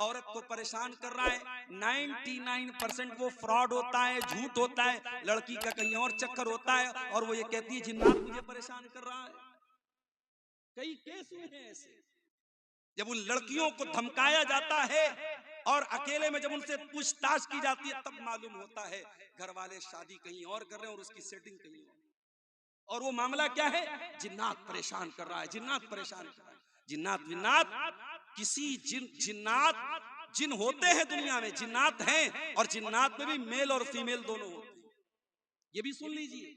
औरत को परेशान कर रहा है, 99% वो फ्रॉड होता है, झूठ होता है, लड़की का कहीं और चक्कर होता है और वो ये कहती है जिन्नात मुझे परेशान कर रहा है। कई केस हुए हैं ऐसे, जब उन लड़कियों को धमकाया जाता है और अकेले में जब उनसे पूछताछ की जाती है तब मालूम होता है घर वाले शादी कहीं और कर रहे हैं और उसकी सेटिंग कहीं और वो मामला क्या है, जिन्नात परेशान कर रहा है, जिन्नात परेशान कर रहा है। जिन्नात विन्नात किसी जिन होते हैं दुनिया में, जिन्नात हैं और जिन्नात में भी मेल और फीमेल दोनों होते हैं। ये भी सुन लीजिए,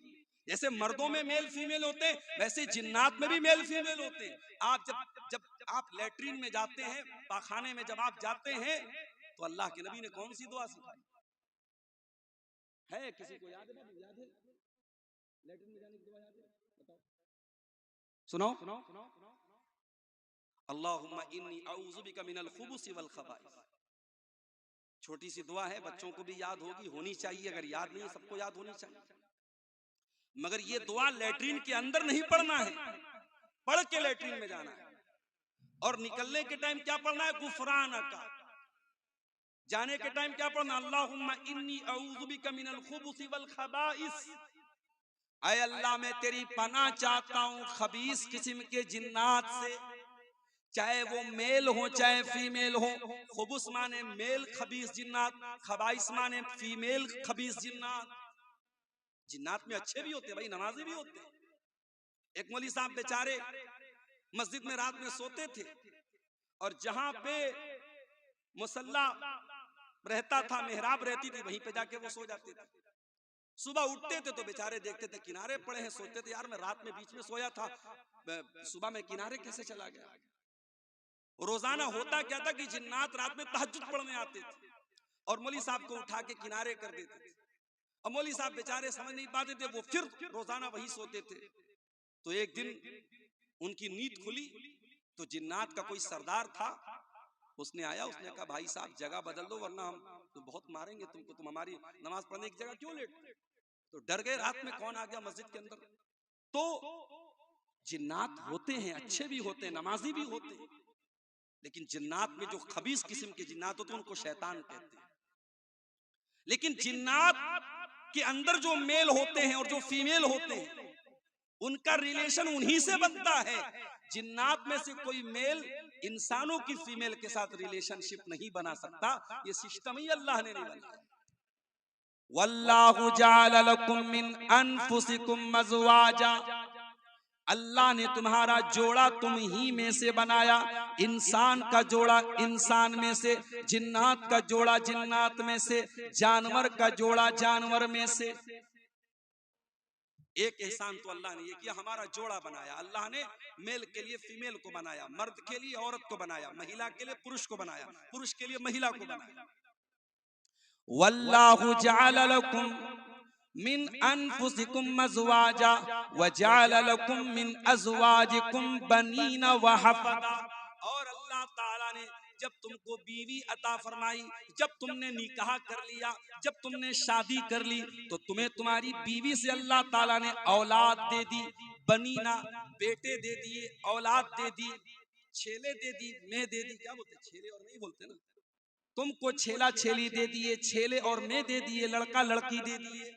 जैसे मर्दों में मेल फीमेल होते हैं वैसे जिन्नात में भी मेल फीमेल होते हैं। आप जब आप लैट्रिन में जाते हैं, पाखाने में जब आप जाते हैं तो अल्लाह के नबी ने कौन सी दुआ सिखाई है? किसी को याद है? याद है लैट्रिन में जाने की दुआ याद है? बताओ, सुनाओ। अल्लाहुम्मा इन्नी औज़ु बिका मिनल खुबुसि वल खबाइस। छोटी सी दुआ है, बच्चों को भी याद होनी चाहिए, अगर याद नहीं सबको याद होनी चाहिए। मगर ये दुआ लैट्रिन के अंदर नहीं पढ़ना है, पढ़ के लैट्रिन में जाना है और निकलने के टाइम क्या पढ़ना है? गुफरानका। जाने के टाइम क्या पढ़ना? अल्लाहुम्मा इन्नी औज़ु बिका मिनल खुबुसि वल खबाइस। ऐ अल्लाह मैं तेरी पनाह चाहता हूं खबीस किस्म के जिन्नात से, चाहे वो मेल हो चाहे फीमेल हो। खुबुस माने मेल खबीस जिन्नात, खबाइस माने फीमेल खबीस जिन्नात। जिन्नात में अच्छे भी होते हैं भाई, नमाजी भी होते हैं। एक मौलवी साहब बेचारे मस्जिद में रात में सोते थे और जहां पे मुसल्ला रहता था, मेहराब रहती थी, वहीं पे जाके वो सो जाते थे। सुबह उठते थे तो बेचारे देखते थे किनारे पड़े हैं, सोचते थे यार मैं रात में बीच में सोया था, सुबह में किनारे कैसे चला गया। रोजाना होता क्या था कि जिन्नात रात में तहज्जुद पढ़ने आते थे और मौलवी साहब को उठा के किनारे कर देते थे और मौलवी साहब बेचारे समझ नहीं पाते थे, वो फिर रोजाना वही सोते थे। तो एक दिन उनकी नींद खुली तो जिन्नात का कोई सरदार था, उसने आया, उसने कहा भाई साहब जगह बदल दो वरना हम तो बहुत मारेंगे तुमको, तुम हमारी नमाज पढ़ने की जगह क्यों लेट। तो डर गए, रात में कौन आ गया मस्जिद के अंदर। तो जिन्नात होते हैं, अच्छे भी होते हैं, नमाजी भी होते हैं, लेकिन जिन्नात में जो खबीस किस्म के जिन्नात होते हैं उनको शैतान कहते हैं। लेकिन जिन्नात के अंदर जो मेल होते हैं और जो फीमेल होते हैं उनका रिलेशन उन्हीं से बनता है। जिन्नात में से कोई मेल इंसानों की फीमेल के साथ रिलेशनशिप नहीं बना सकता, ये सिस्टम ही अल्लाह ने नहीं बनाया। वल्लाहु जअल लकुम मिन अनफुसिकुम अज़वाजा, अल्लाह ने तुम्हारा जोड़ा तुम ही में से बनाया, इंसान का जोड़ा इंसान में से, जिन्नात का जोड़ा जिन्नात में से, जानवर का जोड़ा जानवर में से। एक एहसान तो अल्लाह ने ये किया, हमारा जोड़ा बनाया। अल्लाह ने मेल के लिए फीमेल को बनाया, मर्द के लिए औरत को बनाया, महिला के लिए पुरुष को बनाया, पुरुष के लिए महिला को बनाया। वल्लाहु जअल लकुम मिन अनफुसिकुम अज़वाजा व जअल लकुम मिन अज़वाजिकुम बनीना व हफदा। और अल्लाह ताला ने जब तुमको बीवी अता फरमाई, जब तुमने निकाह कर लिया, जब तुमने शादी कर ली, तो तुम्हें तुम्हारी बीवी से अल्लाह ताला ने औलाद दे दी, बनीना बेटे दे दिए, औलाद दे दी, छेले दे दी, मैं दे दी। क्या बोलते, छेले और नहीं बोलते ना, तुमको छेला छेली दे दिए, छेले और मैं दे दिए, लड़का लड़की दे दिए।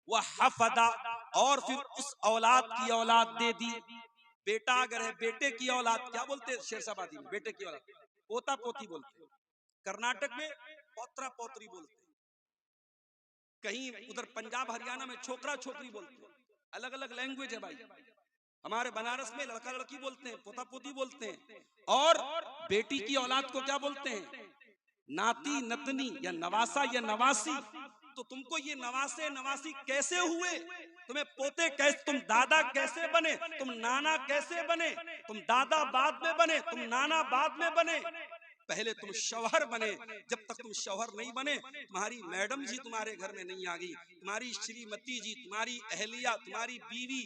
वह हफदा, और फिर उस औलाद की औलाद दे दी। बेटा अगर है, बेटे की औलाद क्या बोलते हैं शेरशाबादी में, बेटे की औलाद पोता पोती बोलते हैं, कर्नाटक में पौत्रा पौत्री बोलते हैं, कहीं उधर पंजाब हरियाणा में छोकरा छोकरी बोलते हैं। अलग अलग लैंग्वेज है भाई। हमारे बनारस में लड़का लड़की बोलते हैं, पोता पोती बोलते हैं, और बेटी की औलाद को क्या बोलते हैं, नाती नतनी या नवासा या नवासी। तो तुमको ये नवासे नवासी कैसे हुए, तुम्हें पोते कैसे, तुम दादा कैसे बने, तुम नाना कैसे बने, तुम दादा बाद में बने, तुम नाना बाद में बने, पहले तुम शौहर बने। जब तक तुम शौहर नहीं बने, तुम्हारी मैडम जी तुम्हारे घर में नहीं आ गई, तुम्हारी श्रीमती जी, तुम्हारी अहलिया, तुम्हारी बीवी,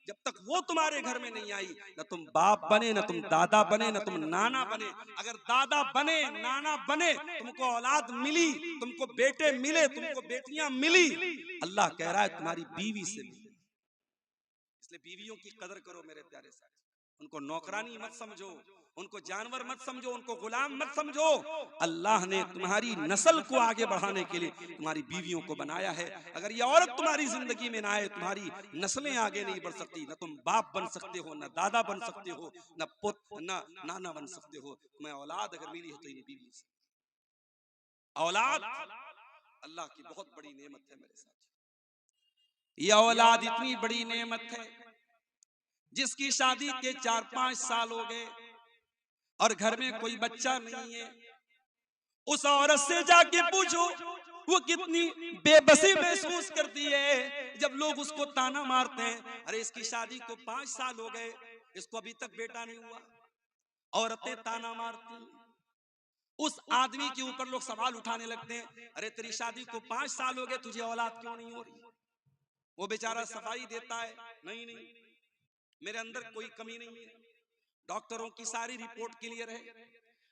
जब तक वो तुम्हारे घर में नहीं आई, न तुम बाप बने, न तुम दादा बने, न तुम नाना बने। अगर दादा बने, नाना बने, तुमको औलाद मिली, तुमको बेटे मिले, तुमको बेटियां मिली, अल्लाह कह रहा है तुम्हारी बीवी से मिली। इसलिए बीवियों की कदर करो मेरे प्यारे साथ, उनको नौकरानी मत समझो, उनको जानवर मत समझो, उनको गुलाम मत समझो। अल्लाह ने तुम्हारी नस्ल को आगे बढ़ाने के लिए तुम्हारी बीवियों को बनाया है। अगर ये औरत तुम्हारी जिंदगी में ना आए, तुम्हारी नस्लें आगे नहीं बढ़ सकती। न तुम बाप बन सकते हो, न दादा बन सकते हो, न पुत्र, न नाना बन सकते हो। तुम्हें औलाद अगर मिली है तो इन बीवी से। औलाद अल्लाह की बहुत बड़ी नेमत है मेरे साथ। ये औलाद इतनी बड़ी नेमत है, जिसकी शादी के 4-5 साल हो गए और घर में कोई बच्चा नहीं है, उस औरत से जाके पूछो वो कितनी बेबसी महसूस करती है जब लोग उसको ताना मारते हैं, अरे इसकी शादी को 5 साल हो गए, इसको अभी तक बेटा नहीं हुआ। औरतें ताना मारती हैं। उस आदमी के ऊपर लोग सवाल उठाने लगते हैं, अरे तेरी शादी को 5 साल हो गए, तुझे औलाद क्यों नहीं हो रही? वो बेचारा सफाई देता है, नहीं नहीं मेरे अंदर कोई कमी नहीं है, डॉक्टरों की सारी रिपोर्ट क्लियर है,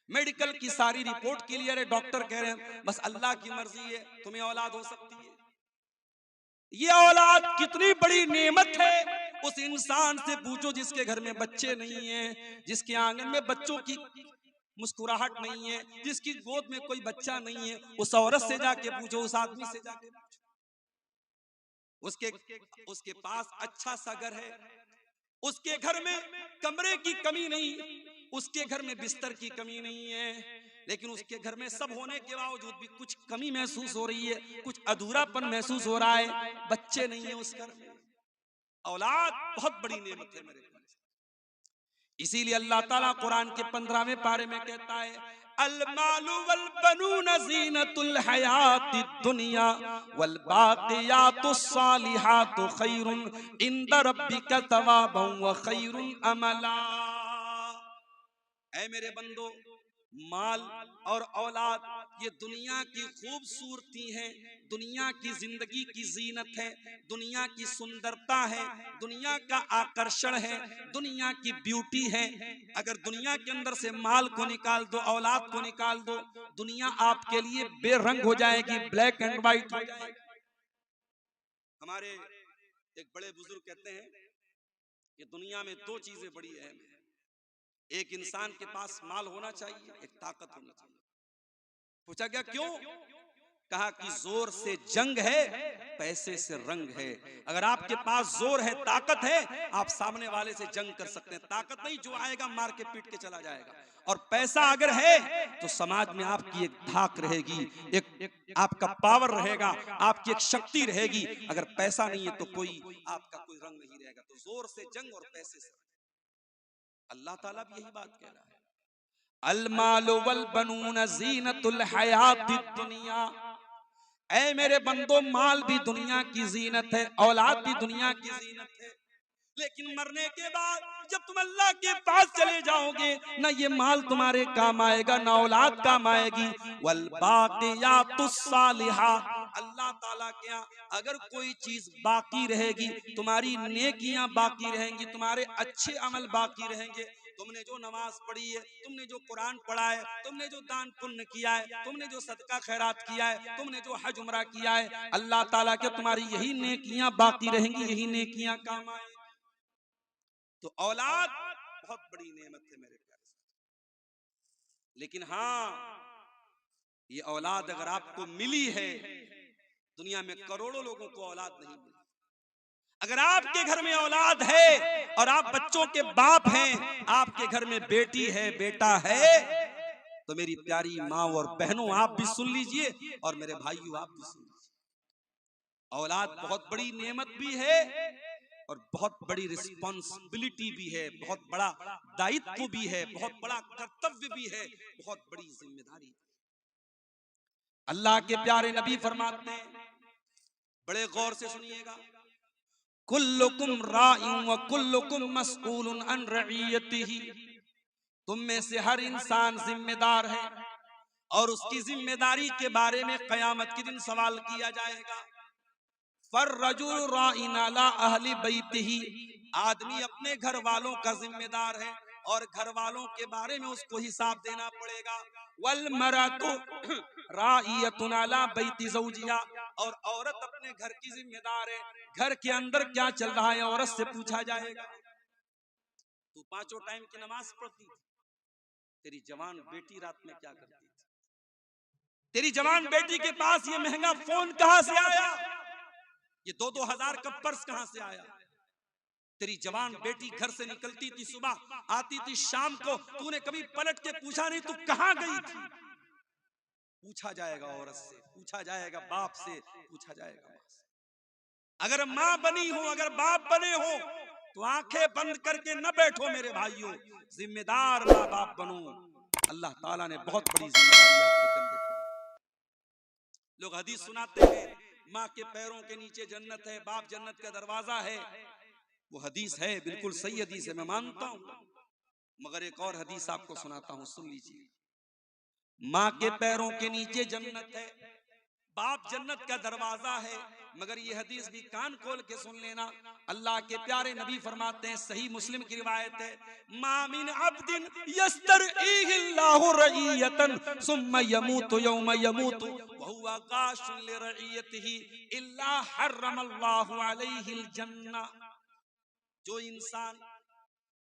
मेडिकल की सारी रिपोर्ट क्लियर है, डॉक्टर कह रहे हैं बस अल्लाह की मर्जी है, तुम्हें औलाद हो सकती है। ये औलाद कितनी बड़ी नेमत है। उस इंसान से पूछो जिसके घर में बच्चे नहीं हैं, जिसके आंगन में बच्चों की मुस्कुराहट नहीं है, जिसकी गोद में कोई बच्चा नहीं है, उस औरत से जाके पूछो, उस आदमी से जाके पूछो। उसके पास अच्छा सा घर है, उसके घर में कमरे की कमी नहीं, उसके घर में बिस्तर की कमी नहीं है, लेकिन उसके घर में सब होने के बावजूद भी कुछ कमी महसूस हो रही है, कुछ अधूरापन महसूस हो रहा है, बच्चे नहीं है उस घर में। औलाद बहुत बड़ी नेमत है मेरे पास। इसीलिए अल्लाह ताला कुरान के 15वें पारे में कहता है, अल मालु वल बनून ज़ीनतुल हयातिद दुनिया वल बाक़ियातुस सालिहातु खैरुन इंद रब्बिका सवाबन व खैरुन अमला। ऐ मेरे बंदो, माल और औलाद ये दुनिया की खूबसूरती है, दुनिया की जिंदगी की जीनत है, दुनिया की सुंदरता है, दुनिया का आकर्षण है, दुनिया की ब्यूटी है। अगर दुनिया के अंदर से माल को निकाल दो, औलाद को निकाल दो, दुनिया आपके लिए बेरंग हो जाएगी, ब्लैक एंड व्हाइट हो जाएगी। हमारे एक बड़े बुजुर्ग कहते हैं कि दुनिया में 2 चीजें बड़ी अहम है, एक इंसान के पास माल होना चाहिए, एक ताकत होनी चाहिए। पूछा गया क्यों? कहा कि जोर से जंग है, पैसे से रंग है। अगर आपके पास जोर है, ताकत है, आप सामने वाले से जंग कर सकते हैं। ताकत नहीं, जो आएगा मार के पीट के चला जाएगा। और पैसा अगर है तो समाज में आपकी एक धाक रहेगी, एक आपका पावर रहेगा, आपकी एक शक्ति रहेगी। अगर पैसा नहीं है तो कोई आपका कोई रंग नहीं रहेगा। तो जोर से जंग और पैसे से। अल्लाह ताला भी यही बात कह रहा है, अल मालु वल बनून ज़ीनतुल हयातिद दुनिया। ऐ मेरे बंदो, माल भी दुनिया की जीनत है, औलाद भी दुनिया की जीनत है, लेकिन मरने के बाद जब तुम अल्लाह के पास चले जाओगे, ना ये माल तुम्हारे काम आएगा, ना औलाद काम आएगी। वल बाक़ियातुस सालिहात, अल्लाह ताला के यहाँ अगर कोई चीज बाकी रहेगी, तुम्हारी नेकियां बाकी रहेंगी, तुम्हारे अच्छे अमल बाकी रहेंगे। तुमने जो नमाज पढ़ी है, तुमने जो कुरान पढ़ा है, तुमने जो दान पुण्य किया है, तुमने जो सदका खैरात किया है, तुमने जो हज उमरा किया है, अल्लाह ताला के तुम्हारी यही नेकियां बाकी रहेंगी, यही नेकियां काम आए। तो औलाद बहुत बड़ी नेमत है मेरे प्यारे साथ। लेकिन हाँ, ये औलाद अगर आपको मिली है, दुनिया में करोड़ों लोगों को औलाद नहीं मिली। अगर आपके घर में औलाद है और आप बच्चों के बाप हैं, आपके घर में बेटी है, बेटा है, तो मेरी प्यारी माँ और बहनों, आप भी सुन लीजिए और मेरे भाइयों आप भी सुन लीजिए। औलाद बहुत बड़ी नेमत भी है और बहुत बड़ी रिस्पॉन्सिबिलिटी भी है, बहुत बड़ा दायित्व भी है, बहुत बड़ा कर्तव्य भी है, बहुत बड़ी जिम्मेदारी। अल्लाह के प्यारे नबी फरमाते हैं, बड़े गौर से सुनिएगा, कुल्लुकुम राइउन व कुल्लुकुम मसऊलुन अन रइयतिही। तुम में से हर इंसान जिम्मेदार है और उसकी जिम्मेदारी के बारे में कयामत के दिन सवाल किया जाएगा। फर्रजुल राइन अला अहली बैतिही, आदमी अपने घर वालों का जिम्मेदार है और घर वालों के बारे में उसको हिसाब देना पड़ेगा। वल मरातु राइयतुन अला बैति ज़ौजिहा, और औरत अपने घर की जिम्मेदार है, घर के अंदर क्या चल रहा है औरत से पूछा जाएगा। तू 5 टाइम की नमाज पढ़ती, तेरी जवान बेटी रात में क्या करती थी? तेरी जवान बेटी के पास ये महंगा फोन कहां से आया? ये 2-2 हजार का पर्स कहां से आया? तेरी जवान बेटी घर से निकलती थी सुबह, आती थी शाम को, तूने कभी पलट के पूछा नहीं तू कहां गई थी? पूछा जाएगा औरत से, पूछा जाएगा बाप से, पूछा जाएगा मां से। अगर मां बनी हो, अगर बाप बने हो, तो आंखें बंद करके न बैठो मेरे भाइयों, जिम्मेदार मां बाप बनो। अल्लाह ताला ने बहुत बड़ी जिम्मेदारी आपके कंधे पे दी। लोग हदीस सुनाते हैं, मां के पैरों के नीचे जन्नत है, बाप जन्नत का दरवाजा है। वो हदीस है, बिल्कुल सही हदीस है, मैं मानता हूं, मगर एक और हदीस आपको सुनाता हूं, सुन लीजिए। मां के पैरों के नीचे जन्नत है, बाप जन्नत का दरवाजा है, मगर ये हदीस भी कान खोल के सुन लेना। अल्लाह के प्यारे नबी फरमाते हैं, सही मुस्लिम की रिवायत है, मामिन अब्दिन यस्तरईहिल्लाहु रईयतन सुम्मा यमूतु यौमा यमूतु व हुवा गाशुन लिरईयतिही इल्ला हर्रमल्लाहु अलैहिल जन्नह। जो इंसान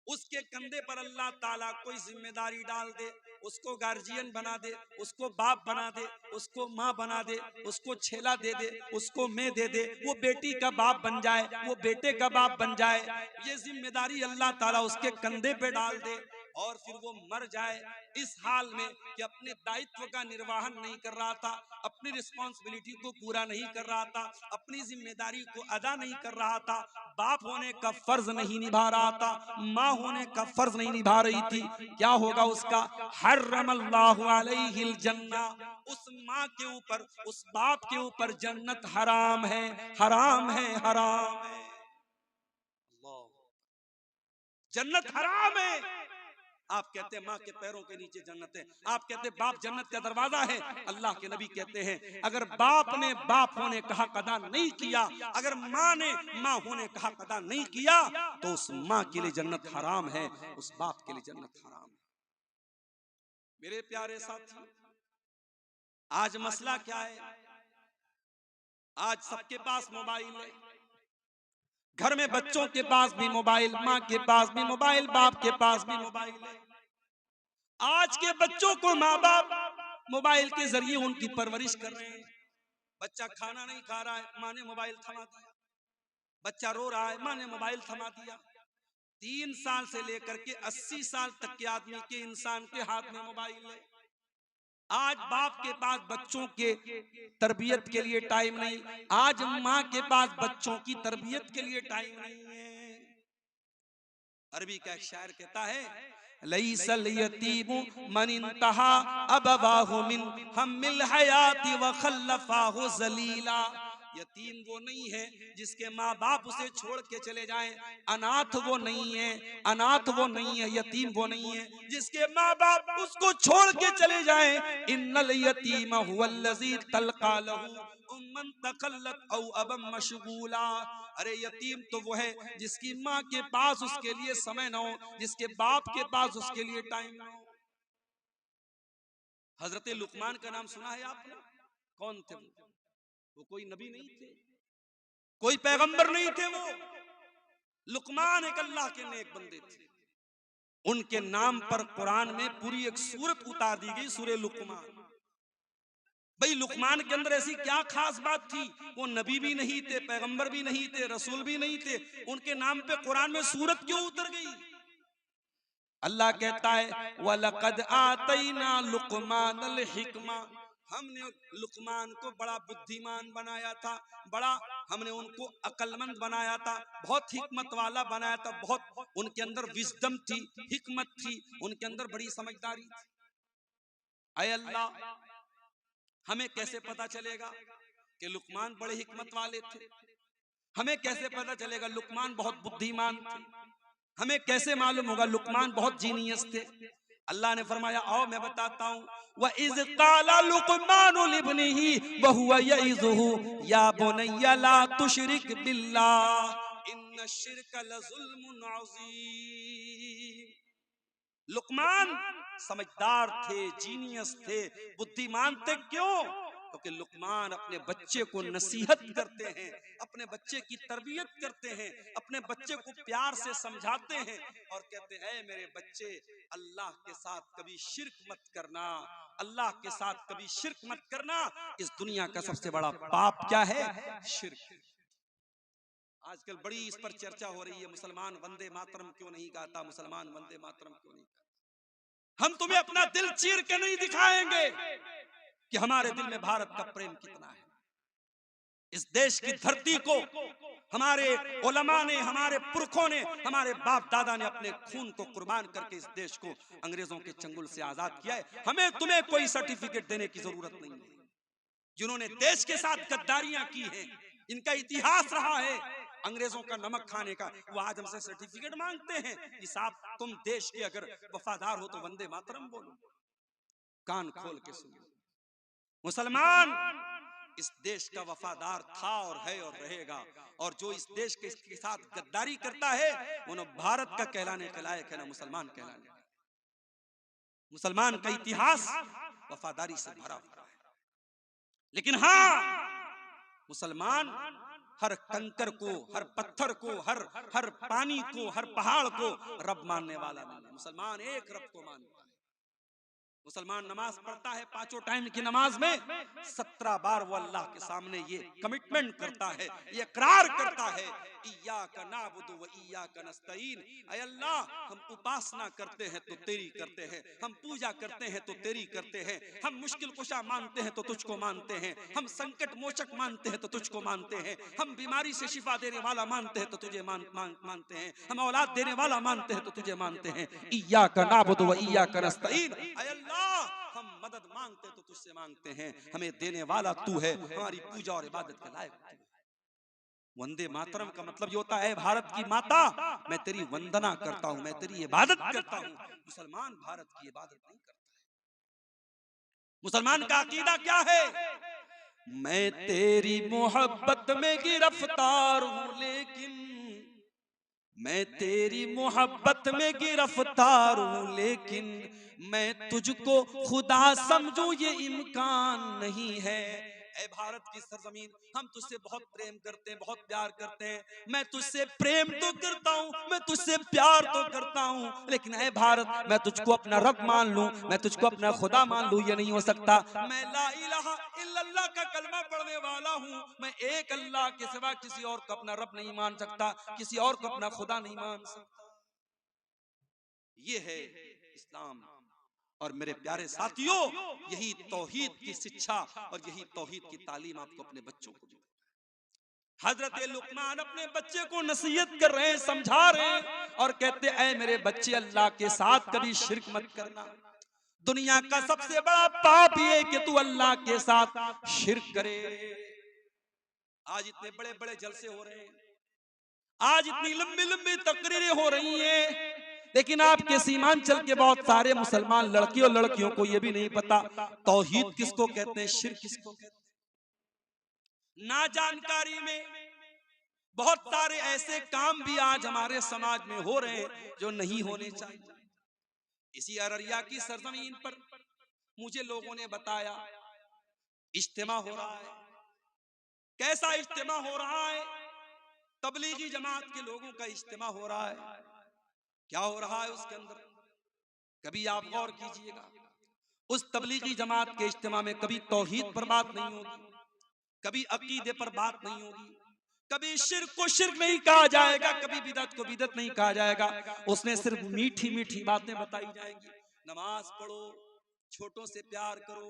उसके कंधे पर अल्लाह ताला कोई जिम्मेदारी डाल दे, उसको गार्जियन बना दे, उसको बाप बना दे, उसको माँ बना दे, उसको छेला दे दे, उसको मैं दे दे, वो बेटी का बाप बन जाए, वो बेटे का बाप बन जाए, ये जिम्मेदारी अल्लाह ताला उसके कंधे पे डाल दे, और फिर वो मर जाए इस हाल में कि अपने दायित्व का निर्वहन नहीं कर रहा था, अपनी रिस्पॉन्सिबिलिटी को पूरा नहीं कर रहा था, अपनी जिम्मेदारी को अदा नहीं कर रहा था, बाप होने का फर्ज नहीं निभा रहा था, माँ होने का फर्ज नहीं निभा रही थी, क्या होगा उसका? हर्रमल्लाहु अलैहिल जन्नह। उस माँ के ऊपर, उस बाप के ऊपर जन्नत हराम है, हराम है, हराम है। जन्नत हराम है। आप कहते हैं माँ के पैरों के नीचे जन्नत है, आप कहते हैं बाप जन्नत का दरवाजा है। अल्लाह के नबी कहते हैं, अगर बाप ने बाप होने का हक अदा नहीं किया, अगर माँ ने माँ होने का हक अदा नहीं किया, तो उस माँ के लिए जन्नत हराम है, उस बाप के लिए जन्नत हराम है। मेरे प्यारे साथी, आज मसला क्या है? आज सबके पास मोबाइल है, घर में बच्चों के पास भी मोबाइल, माँ के पास भी मोबाइल, बाप के पास भी मोबाइल है। आज के बच्चों को माँ बाप मोबाइल के जरिए उनकी परवरिश कर रहे हैं। बच्चा खाना नहीं खा रहा है, माँ ने मोबाइल थमा दिया, बच्चा रो रहा है, माँ ने मोबाइल थमा दिया। 3 साल से लेकर के 80 साल तक के आदमी के, इंसान के हाथ में मोबाइल है। आज बाप के पास बच्चों के तरबियत के लिए टाइम नहीं, आज माँ के पास बच्चों की तरबियत के लिए टाइम नहीं है। अरबी का एक शायर कहता है, लैसल यतीमु मन इंतहा अबवाहु मिन हम्मिल हयाती व खल्लफाहु जलीला। यतीम वो नहीं है जिसके माँ बाप उसे छोड़ के चले जाएं, अनाथ वो नहीं है, अनाथ वो नहीं है, यतीम वो नहीं है जिसके माँ बाप उसको छोड़ के चले जाएं। इन्नल यतीम हुवल्लज़ी तल्का लहू उम्मन तकल्लत औ अबम मशगूला। अरे यतीम तो वो है जिसकी माँ के पास उसके लिए समय न हो, जिसके बाप के पास उसके लिए टाइम न हो। हजरत लुकमान का नाम सुना है आपने? कौन थे वो कोई नबी नहीं थे, कोई पैगंबर नहीं थे, वो लुकमान एक अल्लाह के नेक बंदे थे। उनके नाम पर कुरान में पूरी एक सूरत उतार दी गई, सूरह लुकमान। भाई लुकमान के अंदर ऐसी क्या खास बात थी? वो नबी भी नहीं थे, पैगंबर भी नहीं थे, रसूल भी नहीं थे, उनके नाम पे कुरान में सूरत क्यों उतर गई? अल्लाह कहता है, वलक़द आतैना लुकमानल हिकमा, हमने लुकमान को बड़ा बुद्धिमान बनाया था, बड़ा हमने उनको अक्लमंद बनाया था, बहुत हिकमत वाला बनाया था, बहुत उनके अंदर विजडम थी, हिकमत थी, उनके अंदर बड़ी समझदारी थी। ऐ अल्लाह, हमें कैसे पता चलेगा कि लुकमान बड़े हिकमत वाले थे? हमें कैसे पता चलेगा लुकमान बहुत बुद्धिमान थे? हमें कैसे मालूम होगा लुकमान बहुत जीनियस थे? अल्लाह ने फरमाया, आओ मैं बताता हूँ, व इज़ क़ाला लुक़मानु लिब्निही व हुवा यइज़ुहु या बुनय्या ला तुशरिक बिल्लाह इन्नश्शिर्क लज़ुल्मुन अज़ीम। लुकमान समझदार थे, जीनियस थे, बुद्धिमान थे। क्यों? क्योंकि लुकमान अपने बच्चे को नसीहत करते हैं, अपने बच्चे की तरबियत करते हैं, अपने बच्चे को प्यार से समझाते हैं और कहते हैं ऐ मेरे बच्चे, अल्लाह के साथ कभी शिर्क मत करना, अल्लाह के साथ कभी शिर्क मत करना। इस दुनिया का सबसे बड़ा पाप क्या है? शिर्क। आजकल बड़ी इस पर चर्चा हो रही है, मुसलमान वंदे मातरम क्यों नहीं गाता, मुसलमान वंदे मातरम क्यों नहीं गाता। हम तुम्हें अपना दिल चीर के नहीं दिखाएंगे कि हमारे दिल में भारत का प्रेम कितना है। इस देश की धरती को हमारे उलमा ने, हमारे पुरखों ने, हमारे बाप दादा ने अपने खून को कुर्बान करके इस देश को अंग्रेजों के चंगुल से आजाद किया है। हमें तुम्हें कोई सर्टिफिकेट देने की जरूरत नहीं है। जिन्होंने देश के साथ गद्दारियां की हैं, इनका इतिहास रहा है अंग्रेजों का नमक खाने का, वो आज हमसे सर्टिफिकेट मांगते हैं कि साहब तुम देश के अगर वफादार हो तो वंदे मातरम बोलो। कान खोल के सुनो, मुसलमान इस देश का वफादार था और है और रहेगा, और जो इस देश के इसके साथ गद्दारी करता है वो न भारत का कहलाने के लायक है, न मुसलमान कहलाने का। मुसलमान का इतिहास वफादारी से भरा हुआ है। लेकिन हाँ, मुसलमान हर कंकर को, हर पत्थर को, हर पानी को, हर पहाड़ को रब मानने वाला नहीं है। मुसलमान एक रब को मानता है। मुसलमान नमाज पढ़ता है, पांचों टाइम की नमाज में 17 बार वो अल्लाह के सामने ये कमिटमेंट करता है, ये इकरार करता है, इय्याका नअबुदु व इय्याका नस्तईन। ऐ अल्लाह, हम उपासना करते हैं तो तेरी करते हैं, हम पूजा करते हैं तो तेरी करते हैं, हम मुश्किल कुशा मानते हैं तो तुझको मानते हैं, हम संकट मोचक मानते हैं तो तुझको मानते हैं, हम बीमारी से शिफा देने वाला मानते हैं तो तुझे मानते हैं, हम औलाद देने वाला मानते हैं तो तुझे मानते हैं। इय्याका नअबुदु व इय्याका नस्तईन। हम मदद मांगते तो तुझसे मांगते हैं, हमें देने वाला तू है, हमारी पूजा और इबादत के लायक तू है। वंदे मातरम का मतलब ये होता है भारत की माता, मैं तेरी वंदना करता हूं, मैं तेरी इबादत करता हूं। मुसलमान भारत की इबादत नहीं करता है। मुसलमान का अकीदा क्या है? मैं तेरी मोहब्बत में गिरफ्तार हूं, लेकिन मैं तेरी मोहब्बत में गिरफ्तार हूं, लेकिन मैं तुझको खुदा समझूं ये इम्कान नहीं है। ऐ भारत की सरजमीन, हम तुझसे बहुत प्रेम करते हैं, बहुत प्यार करते हैं। मैं तुझसे प्रेम तो करता हूं, मैं तुझसे प्यार तो करता हूं, लेकिन ऐ भारत, मैं तुझको अपना रब मान लूं, मैं तुझको अपना खुदा मान लूं, ये नहीं हो सकता। मैं ला इलाहा इल्लल्लाह का कलमा पढ़ने वाला हूं, मैं एक अल्लाह के सिवा किसी और को अपना रब नहीं मान सकता, किसी और को अपना खुदा नहीं मान सकता। ये है इस्लाम। और मेरे प्यारे साथियों, यही तौहीद की शिक्षा और यही तौहीद की तालीम आपको अपने बच्चों को दी। हजरत लुकमान अपने बच्चे को नसीहत कर रहे हैं, समझा रहे हैं और कहते हैं ऐ मेरे बच्चे, अल्लाह के साथ कभी शिर्क मत करना। दुनिया का सबसे बड़ा पाप ये कि तू अल्लाह के साथ शिर्क करे। आज इतने बड़े बड़े जलसे हो रहे हैं, आज इतनी लंबी लंबी तकरीरें हो रही हैं, लेकिन आपके सीमांचल के बहुत सारे मुसलमान लड़के और लड़कियों को यह भी नहीं पता तौहीद किसको कहते हैं, शिर्क किसको कहते हैं। ना जानकारी में बहुत सारे ऐसे काम भी आज हमारे समाज में हो रहे हैं जो नहीं होने चाहिए। इसी अररिया की सरजमीन पर मुझे लोगों ने बताया इज्तिमा हो रहा है। कैसा इज्तिमा हो रहा है? तबलीगी जमात के लोगों का इज्तिमा हो रहा है। क्या हो रहा है उसके अंदर? कभी आप गौर कीजिएगा, उस तबलीगी जमात के इज्तिमा में कभी तौहीद पर बात नहीं होगी, कभी अकीदे पर बात नहीं होगी, कभी शिर्क को शिर्क नहीं कहा जाएगा, कभी बिदअत को बिदअत नहीं कहा जाएगा। उसमें सिर्फ मीठी मीठी बातें बताई जाएंगी। नमाज पढ़ो, छोटों से प्यार करो,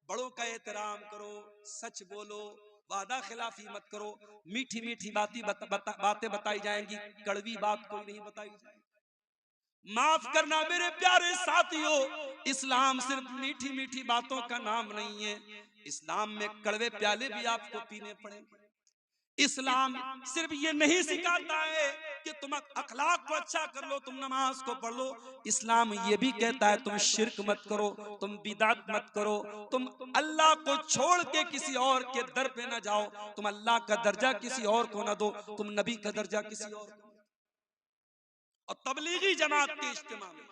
बड़ों का एहतराम करो, सच बोलो, वादा खिलाफी मत करो। मीठी मीठी बातें बताई जाएंगी, कड़वी बात कोई नहीं बताई जाएगी। माफ करना मेरे प्यारे साथियों, इस्लाम सिर्फ मीठी मीठी बातों का नाम नहीं है। इस्लाम में कड़वे प्याले भी आपको पीने पड़ेंगे। इस्लाम सिर्फ ये नहीं सिखाता है कि तुम अखलाक को अच्छा कर लो, तुम नमाज को पढ़ लो। इस्लाम ये भी कहता है तुम शिर्क मत करो, तुम बिदअत मत करो, तुम अल्लाह को छोड़ के किसी और के दर पे न जाओ, तुम अल्लाह का दर्जा किसी और को न दो, तुम नबी का दर्जा किसी और को। और तबलीगी जमात के इज्तिमा में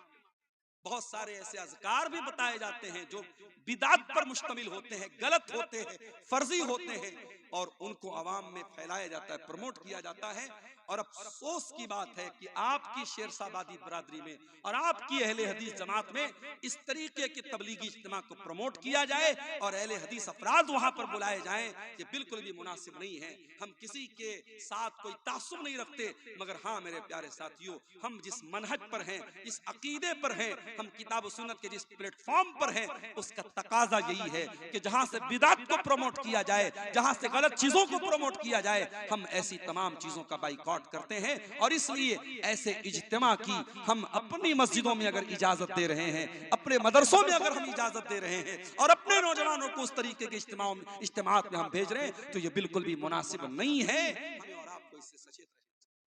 बहुत सारे ऐसे अज़कार भी बताए जाते हैं जो बिदात पर मुश्तमिल होते हैं, गलत होते हैं, फर्जी होते हैं, और उनको आवाम में फैलाया जाता है, प्रमोट किया जाता है। और अफसोस की बात है कि आपकी शेरशाबादी बरादरी में और आपकी अहले हदीस जमात में इस तरीके के तबलीगी इज्तिमा को प्रमोट किया जाए और अहले हदीस अफराद वहां पर बुलाए जाएं, ये बिल्कुल भी मुनासिब नहीं है। हम किसी के साथ कोई तासुब नहीं रखते, मगर हाँ मेरे प्यारे साथियों, हम जिस मनहज पर हैं, इस अकीदे पर हैं, हम किताब सुन्नत के जिस प्लेटफॉर्म पर हैं, उसका तकाजा यही है कि जहां से बिदात को प्रमोट किया जाए, जहां से गलत चीजों को प्रमोट किया जाए, हम ऐसी तमाम चीजों का बाइकॉट करते हैं। और इसलिए ऐसे इज्तिमा की हम अपनी मस्जिदों में अगर इजाजत दे रहे हैं, अपने मदरसों में अगर हम इजाजत दे रहे हैं और अपने नौजवानों को उस तरीके के इज्तिमात में हम भेज रहे हैं, तो ये बिल्कुल भी मुनासिब नहीं है। हमें और आपको इससे सचेत रहना चाहिए।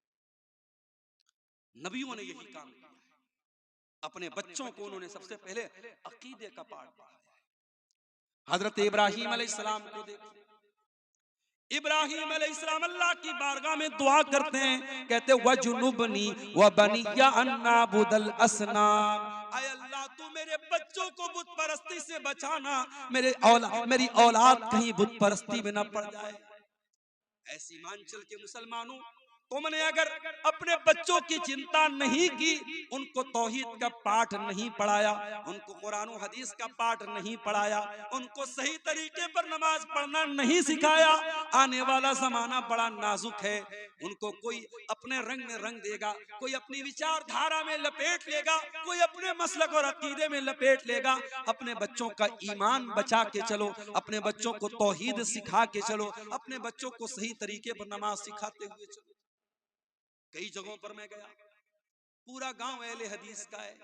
नबियों ने यही काम किया है, अपने बच्चों को उन्होंने सबसे पहले अकीदे का पाठ पढ़ाया है। हजरत इब्राहीम अलैहिस्सलाम को देखो, इब्राहीम अलैहिस्सलाम अल्लाह की बारगाह में दुआ करते हैं, कहते वजुनुबनी व बनिया अन्ना बुदल असनाम, आय अल्लाह तू मेरे बच्चों को बुत परस्ती से बचाना, मेरी औलाद कहीं बुत परस्ती में न पड़ जाए। ऐ सीमांचल के मुसलमानों, तुमने अगर अपने बच्चों की चिंता नहीं की, उनको तौहीद का पाठ नहीं पढ़ाया, उनको कुरान और हदीस का पाठ नहीं पढ़ाया, उनको सही तरीके पर नमाज पढ़ना नहीं सिखाया, आने वाला जमाना बड़ा नाजुक है। उनको कोई अपने रंग में रंग देगा, कोई अपनी विचारधारा में लपेट लेगा, कोई अपने मसलक और अकीदे में लपेट लेगा। अपने बच्चों का ईमान बचा के चलो, अपने बच्चों को तौहीद सिखा के चलो, अपने बच्चों को सही तरीके पर नमाज सिखाते हुए चलो। कई जगहों पर मैं गया, पूरा गांव अहले हदीस का है।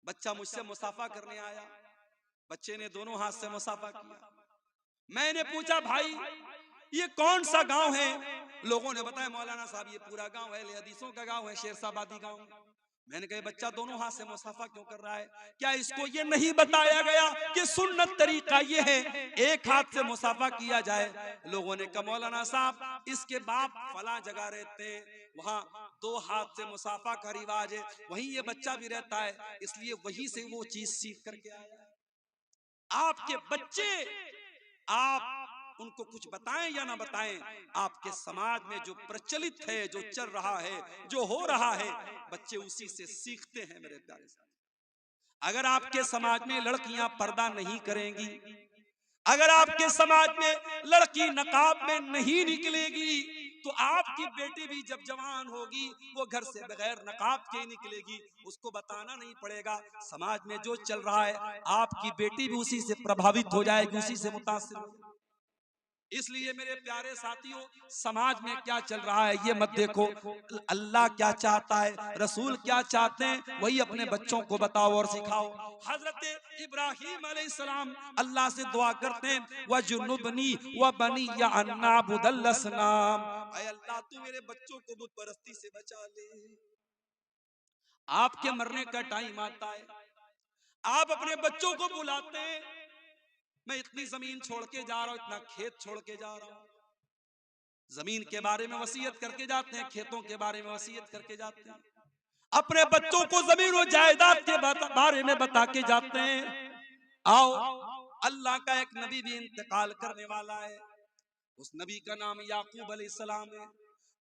बच्चा मुझसे मुसाफा करने आया, बच्चे ने दोनों हाथ से मुसाफा किया। मैंने पूछा भाई ये कौन सा गांव है? लोगों ने बताया मौलाना साहब ये पूरा गांव अहले हदीसों का गांव है, शेरशाबादी गांव। मैंने कहा बच्चा दोनों हाथ से मुसाफा क्यों कर रहा है? क्या इसको ये नहीं बताया गया कि सुन्नत तरीका ये है एक हाथ से मुसाफा किया जाए? लोगों ने कहा मौलाना साहब इसके बाप फला जगह रहते हैं, वहां दो हाथ से मुसाफा का रिवाज है, वहीं ये बच्चा भी रहता है, इसलिए वहीं से वो चीज सीख करके आया है। आपके बच्चे, आप उनको कुछ बताएं या ना बताएं, आपके समाज में जो प्रचलित है, जो चल रहा है, जो हो रहा है, बच्चे उसी से सीखते हैं मेरे प्यारे साथी। अगर आपके समाज में लड़कियां पर्दा नहीं करेंगी, अगर आपके समाज में लड़की नकाब में नहीं निकलेगी, तो आपकी बेटी भी जब जवान होगी वो घर से बगैर नकाब के निकलेगी, उसको बताना नहीं पड़ेगा। समाज में जो चल रहा है आपकी बेटी भी उसी से प्रभावित हो जाएगी, उसी से मुतासिर हो जाएगी। इसलिए मेरे प्यारे साथियों, समाज में क्या चल रहा है ये मत देखो, अल्लाह क्या चाहता है, रसूल क्या चाहते हैं, वही अपने बच्चों को बताओ और सिखाओ। हजरत इब्राहीम अलैहिस्सलाम अल्लाह से दुआ करते हैं वजुनुबनी व बनिया अन्ना बुदल असनाम, ऐ अल्लाह तू मेरे बच्चों को बुत परस्ती से बचा ले। आपके मरने का टाइम आता है, आप अपने बच्चों को बुलाते हैं, मैं इतनी जमीन छोड़ के जा रहा हूं, इतना खेत छोड़ के जा रहा हूं। जमीन के बारे में वसीयत करके जाते हैं, खेतों के बारे में वसीयत करके जाते हैं, अपने बच्चों को जमीन और जायदाद के बारे में बता के जाते हैं। आओ, अल्लाह का एक नबी भी इंतकाल करने वाला है, उस नबी का नाम याकूब अलैहिस्सलाम है।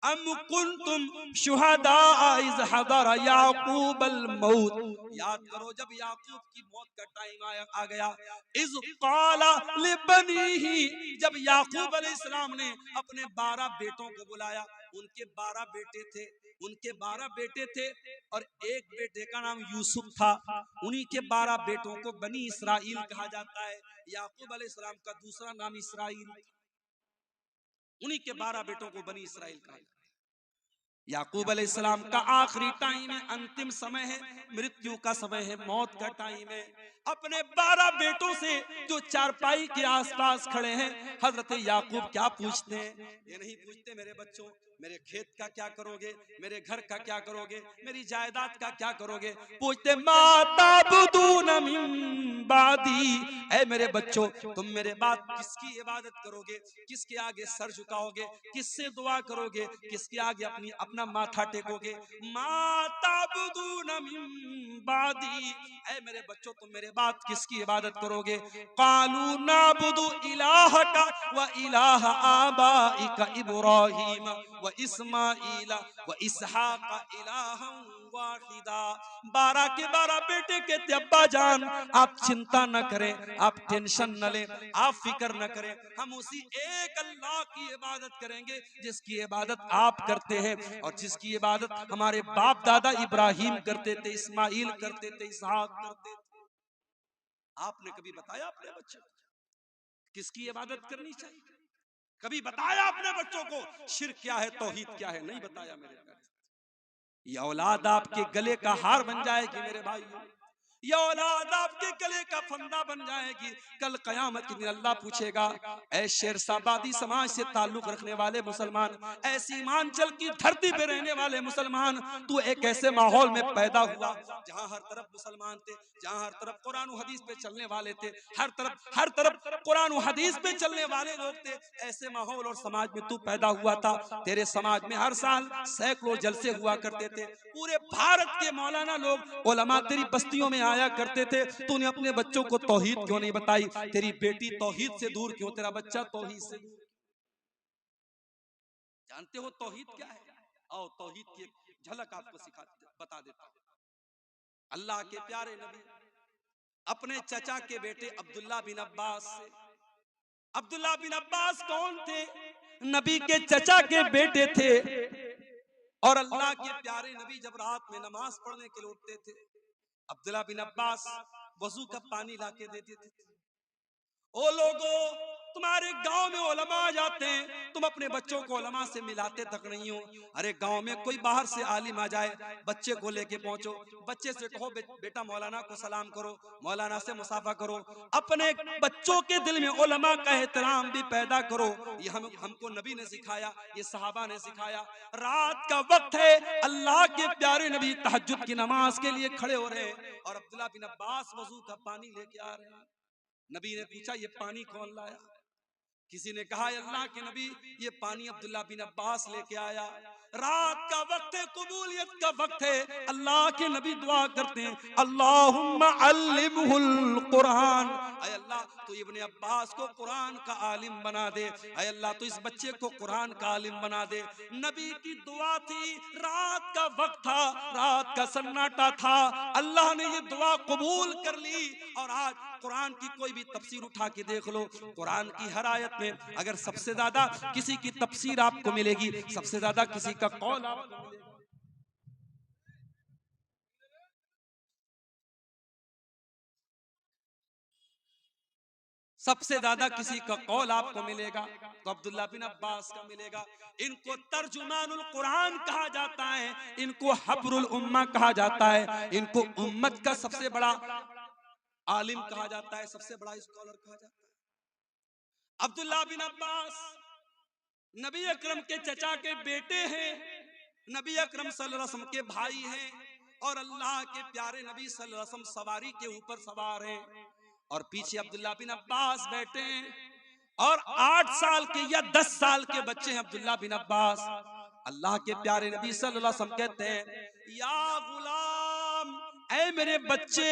अम कुंतुम शुहदा इज़ हदर याकूब अल मौत, याद करो जब याकूब की मौत का टाइम आ गया, इज़ क़ाला लिबनीही, जब याकूब अलैहिस्सलाम ने अपने 12 बेटों को बुलाया, उनके 12 बेटे थे, उनके 12 बेटे थे और एक बेटे का नाम यूसुफ था। उन्हीं के 12 बेटों को बनी इसराइल कहा जाता है। याकूब अलैहिस्सलाम का दूसरा नाम इसराइल, उन्हीं के 12 बेटों को बनी इसराइल कहा जाता है। याकूब अलैहिस्सलाम का आखिरी टाइम है, अंतिम समय है, मृत्यु का समय है, मौत का टाइम है। अपने 12 बेटों से जो चारपाई के आसपास खड़े हैं, हजरत याकूब क्या पूछते हैं? ये नहीं पूछते मेरे बच्चों मेरे खेत का क्या करोगे, मेरे घर का क्या करोगे, मेरी जायदाद का क्या करोगे। पूछते माता बुदून मिन बादी, ऐ मेरे बच्चों तुम मेरे बाद किसकी इबादत करोगे, किसके आगे सर झुकाओगे, किससे दुआ करोगे, किसके आगे अपनी अपना माथा टेकोगे। माता बुदून मिन बादी, ऐ मेरे बच्चों तुम मेरे बाद किसकी इबादत करोगे। कालू नाबुदु इलाहका व इलाह आबाइका इब्राहीम व इस्माइल व इसहाक इलाहम वाहिदा। 12 के 12 बेटे कहते अब्बा जान आप चिंता न करें, आप टेंशन न लें, आप फिक्र न करें, हम उसी एक अल्लाह की इबादत करेंगे जिसकी इबादत आप करते हैं और जिसकी इबादत हमारे बाप दादा इब्राहिम करते थे, इस्माइल करते थे, इसहाक करते थे। आपने कभी बताया अपने बच्चों को किसकी इबादत करनी चाहिए? कभी बताया अपने बच्चों को शिर्क क्या है, तौहीद क्या है? नहीं बताया मेरे प्यारे। ये औलाद आपके गले का हार बन जाएगी मेरे भाइयों, ये औलाद आपके गले का फंदा बन जाएगी। कल कयामत के दिन अल्लाह पूछेगा, ऐ शेरशाबादी समाज से ताल्लुक रखने वाले मुसलमान, ऐ सीमांचल की धरती पे रहने वाले मुसलमान, तू एक ऐसे माहौल में पैदा हुआ जहां हर तरफ मुसलमान थे, जहां हर तरफ कुरान और हदीस पे चलने वाले थे, हर तरफ कुरान और हदीस पे चलने वाले लोग थे। ऐसे माहौल और समाज में तू पैदा हुआ था। तेरे समाज में हर साल सैकड़ों जलसे हुआ करते थे। पूरे भारत के मौलाना लोग उलमा तेरी बस्तियों में आया करते थे। तूने अपने बच्चों को तौहीद क्यों नहीं बताई? तेरी बेटी तौहीद से दूर क्यों, तेरा बच्चा तौहीद से दूर? जानते हो तौहीद क्या है? आओ तौहीद की एक झलक आपको बता देता हूं। अल्लाह के प्यारे नबी अपने चचा के बेटे अब्दुल्ला बिन अब्बास से, अब्दुल्ला बिन अब्बास कौन थे? नबी के चचा के बेटे थे। और अल्लाह के प्यारे नबी जब रात में नमाज पढ़ने के लिए उठते थे, अब्दुल्ला बिन अब्बास वजू का पानी लाके देते थे। ओ लोगो, तुम्हारे गांव में उलमा आ जाते हैं, तुम अपने बच्चों को उलमा से मिलाते तक नहीं हो। अरे गांव में कोई बाहर से आलिम आ जाए, बच्चे को लेके पहुंचो, बच्चे से कहो बेटा मौलाना को सलाम करो, मौलाना से मुसाफा करो। अपने बच्चों के दिल में उलमा का एहतराम भी पैदा करो। ये हमको नबी ने सिखाया, ये सहाबा ने सिखाया। रात का वक्त है, अल्लाह के प्यारे नबी तहज्जुद की नमाज के लिए खड़े हो रहे हैं और अब्दुल्ला बिन अब्बास वजू का पानी लेके आ रहे हैं। नबी ने पूछा ये पानी कौन लाया? किसी ने कहा अल्लाह के नबी ये पानी अब्दुल्ला बिन अब्बास लेके आया। रात का वक्त है, कबूलियत का वक्त है। अल्लाह के नबी दुआ करते हैं, अल्लाहुम्मा अल्लिमहुल कुरान, ऐ अल्लाह तू इब्ने अब्बास को कुरान का आलिम बना दे, ऐ अल्लाह तू इस बच्चे को कुरान का आलिम बना दे। नबी की दुआ थी, रात का वक्त था, रात का सन्नाटा था, अल्लाह ने ये दुआ कबूल कर ली। और आज कुरान की कोई भी तफसीर उठा के देख लो, कुरान की हर आयत में अगर सबसे ज्यादा किसी की तफसीर आपको मिलेगी, सबसे ज्यादा किसी का कौल आपको मिलेगा, सबसे ज्यादा किसी का कौल आपको मिलेगा तो अब्दुल्ला बिन अब्बास का मिलेगा। इनको तर्जुमानुल कुरान कहा जाता है, इनको हब्रुल उम्मा कहा जाता है, इनको उम्मत का सबसे बड़ा आलिम कहा जाता है, सबसे बड़ा स्कॉलर कहा जाता है। अब्दुल्ला बिन अब्बास नबी अकरम के चचा के बेटे हैं, नबी अकरम सल्लल्लाहु अलैहि वसल्लम के भाई हैं और अल्लाह के प्यारे नबी सल्लल्लाहु अलैहि वसल्लम सवारी के ऊपर सवार हैं और पीछे अब्दुल्ला बिन अब्बास बैठे हैं और 8 साल के या 10 साल के बच्चे हैं अब्दुल्ला बिन अब्बास। अल्लाह के प्यारे नबी सल्लल्लाहु अलैहि वसल्लम कहते हैं, या गुलाम, ऐ मेरे बच्चे,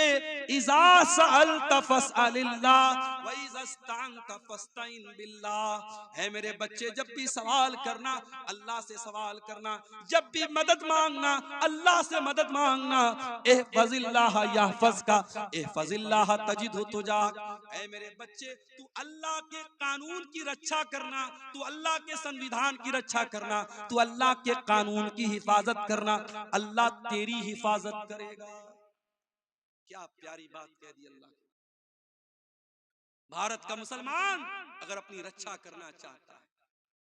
इज़ा सअल्ता फस्अलिल्लाह व इज़ा इस्तअनता फस्तईन बिल्लाह, ऐ मेरे बच्चे जब भी सवाल करना अल्लाह से सवाल करना, जब भी मदद मांगना अल्लाह से मदद मांगना। इहफज़िल्लाह यहफज़का इहफज़िल्लाह तजिदहु तुजाक, ऐ मेरे बच्चे तू अल्लाह के कानून की रक्षा करना, तू अल्लाह के संविधान की रक्षा करना, तू अल्लाह के कानून की हिफाजत करना, अल्लाह तेरी हिफाजत करेगा। क्या प्यारी बात कह दी अल्लाह। भारत का मुसलमान अगर अपनी रक्षा करना चाहता है,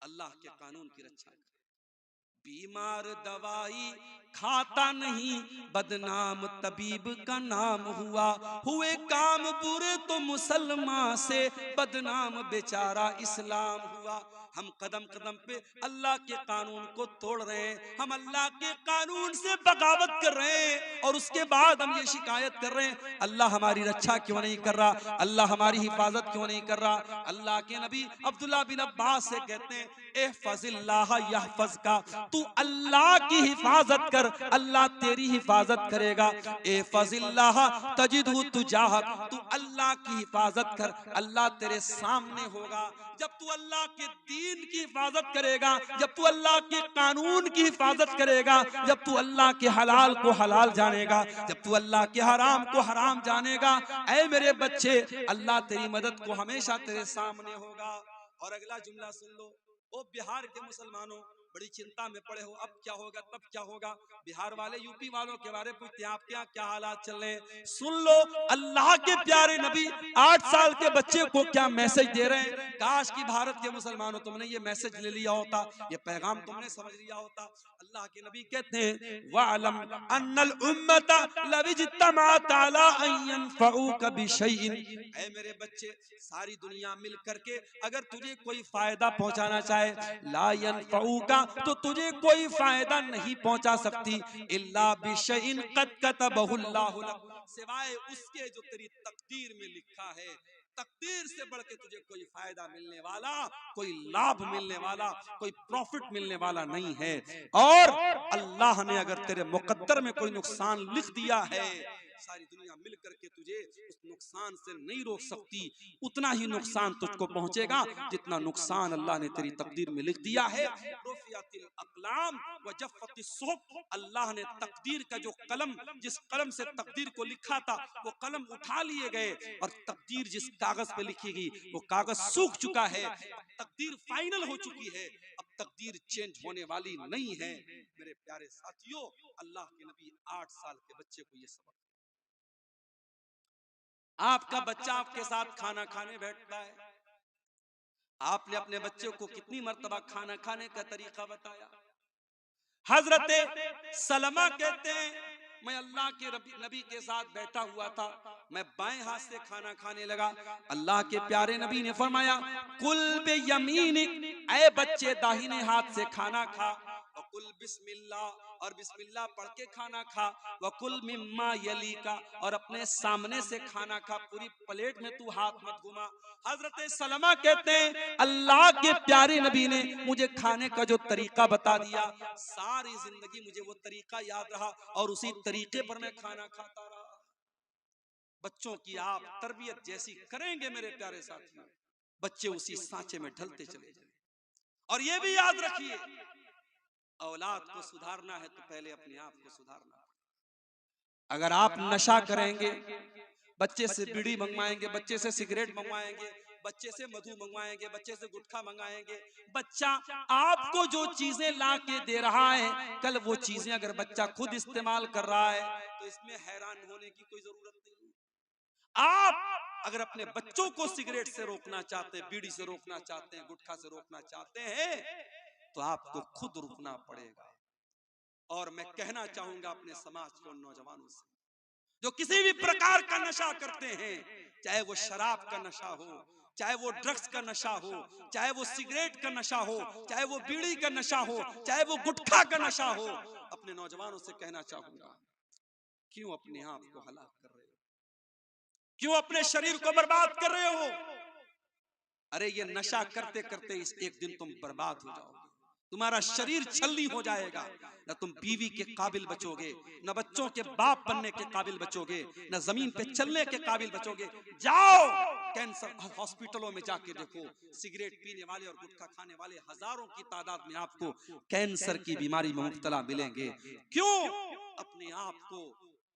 अल्लाह के कानून की रक्षा करे, बीमार दवाई खाता नहीं, बदनाम तबीब का नाम हुआ। हुए काम बुरे तो मुसलमान से, बदनाम बेचारा इस्लाम हुआ। हम कदम कदम पे अल्लाह के कानून को तोड़ रहे हैं, हम अल्लाह के कानून से बगावत कर रहे हैं, और उसके बाद हम ये शिकायत कर रहे हैं अल्लाह हमारी रक्षा क्यों नहीं कर रहा, अल्लाह हमारी हिफाजत क्यों नहीं कर रहा। अल्लाह के नबी अब्दुल्ला बिन अब्बास से कहते हैं, एहफज़िल्लाह यहफज़का, तू अल्लाह की हिफाजत कर, अल्लाह तेरी हिफाजत करेगा। एहफज़िल्लाह तजिदहु तुजाहक, तू अल्लाह की हिफाजत कर, अल्लाह तेरे सामने होगा। जब तू अल्लाह के दीन की हिफाजत करेगा, जब तू अल्लाह के कानून की हिफाजत करेगा, जब तू अल्लाह के हलाल को हलाल जानेगा, जब तू अल्लाह के हराम को हराम जानेगा, ऐ मेरे बच्चे, अल्लाह तेरी मदद को हमेशा तेरे सामने होगा। और अगला जुमला सुन लो, ओ बिहार के मुसलमानों, बड़ी चिंता में पड़े हो, अब क्या होगा तब क्या होगा। बिहार वाले यूपी वालों के बारे में पूछते हैं आपके यहाँ क्या हालात चल रहे हैं। सुन लो, अल्लाह के प्यारे नबी 8 साल के बच्चे को क्या मैसेज दे रहे हैं। काश कि भारत के मुसलमानों तुमने ये मैसेज ले लिया होता, ये पैगाम तुमने समझ लिया होता। अल्लाह के नबी कहते हैं, वअलम अन्नल उम्मता लविज्तमाअत अला अन यनफऊका बिशैइन, ऐ मेरे बच्चे, सारी दुनिया मिल करके अगर तुझे कोई फायदा पहुंचाना चाहे, ला यनफऊका, तो तुझे कोई फायदा नहीं पहुंचा सकती, इल्ला बिशैइन कद कतबहुल्लाहु लक, सिवाय उसके जो तेरी तकदीर में लिखा है। तकदीर से बढ़ के तुझे कोई फायदा मिलने वाला, कोई लाभ मिलने वाला, कोई प्रॉफिट मिलने वाला नहीं है। और अल्लाह ने अगर तेरे मुकद्दर में कोई नुकसान लिख दिया है, सारी दुनिया मिल करके तुझे उस नुकसान से नहीं रोक सकती। उतना ही नुकसान तुझको पहुंचेगा जितना नुकसान अल्लाह ने तेरी तकदीर में लिख दिया है। रुफियतिल अक़लाम व जफ़्फ़तिस सुहुफ़, अल्लाह ने तकदीर का जो कलम, जिस कलम से तकदीर को लिखा था, वो कलम उठा लिए गए, और तकदीर जिस कागज पे लिखी गई वो कागज सूख चुका है। तकदीर फाइनल हो चुकी है, अब तकदीर चेंज होने वाली नहीं है। मेरे प्यारे साथियों, अल्लाह के नबी 8 साल के बच्चे को ये सबक, आपका बच्चा आपके साथ खाना खाने बैठता है, आपने अपने बच्चे को कितनी मर्तबा खाना खाने का तरीका बताया। हजरत सलमा कहते हैं, मैं अल्लाह के नबी के साथ बैठा हुआ था, मैं बाएं हाथ से खाना खाने लगा, अल्लाह के प्यारे नबी ने फरमाया, कुल बे यमीनिक, ऐ बच्चे दाहिने हाथ से खाना खा, वकुल बिस्मिल्लाह, और बिस्मिल्लाह पढ़ के खाना खा, वकुल मिम्मा यलीका, और अपने सामने से खाना खा, पूरी प्लेट में तू हाथ मत घुमा। हजरत सलमा कहते हैं, अल्लाह के प्यारे नबी ने मुझे खाने का जो तरीका बता दिया, सारी जिंदगी मुझे वो तरीका याद रहा, और उसी तरीके पर मैं खाना खाता रहा। बच्चों की आप तरबियत जैसी करेंगे मेरे प्यारे साथियों, बच्चे उसी सांचे में ढलते चले जाएंगे। और ये भी याद रखिए, औलाद को सुधारना है तो पहले अपने आप को सुधारना। अगर आप नशा करेंगे, बच्चे से बीड़ी मंगवाएंगे, बच्चे से सिगरेट मंगवाएंगे, बच्चे से मधु मंगवाएंगे, बच्चे से गुटखा मंगाएंगे, बच्चा आपको जो चीजें ला के दे रहा है, कल वो चीजें अगर बच्चा खुद इस्तेमाल कर रहा है तो इसमें हैरान होने की कोई जरूरत नहीं। आप अगर अपने बच्चों को सिगरेट से रोकना चाहते हैं, बीड़ी से रोकना चाहते हैं, गुटखा से रोकना चाहते हैं, तो आपको खुद रुकना पड़ेगा। और मैं कहना चाहूंगा अपने समाज के उन नौजवानों से जो किसी भी प्रकार का नशा करते हैं, चाहे वो शराब का नशा हो, चाहे वो ड्रग्स का नशा हो, चाहे वो सिगरेट का नशा हो, चाहे वो बीड़ी का नशा हो, चाहे वो गुटखा का नशा हो, अपने नौजवानों से कहना चाहूंगा, क्यों अपने आप को हलाक कर रहे हो, क्यों अपने शरीर को बर्बाद कर रहे हो। अरे ये नशा करते करते इस एक दिन तुम बर्बाद हो जाओगे, तुम्हारा शरीर छलनी हो जाएगा, न तुम बीवी के काबिल बचोगे, न बच्चों के बाप बनने के काबिल बचोगे, न जमीन पे चलने के काबिल बचोगे। जाओ कैंसर हॉस्पिटलों में जाके देखो, सिगरेट पीने वाले और गुटखा खाने वाले हजारों की तादाद में आपको कैंसर की बीमारी में मुब्तला मिलेंगे। क्यों? अपने आप को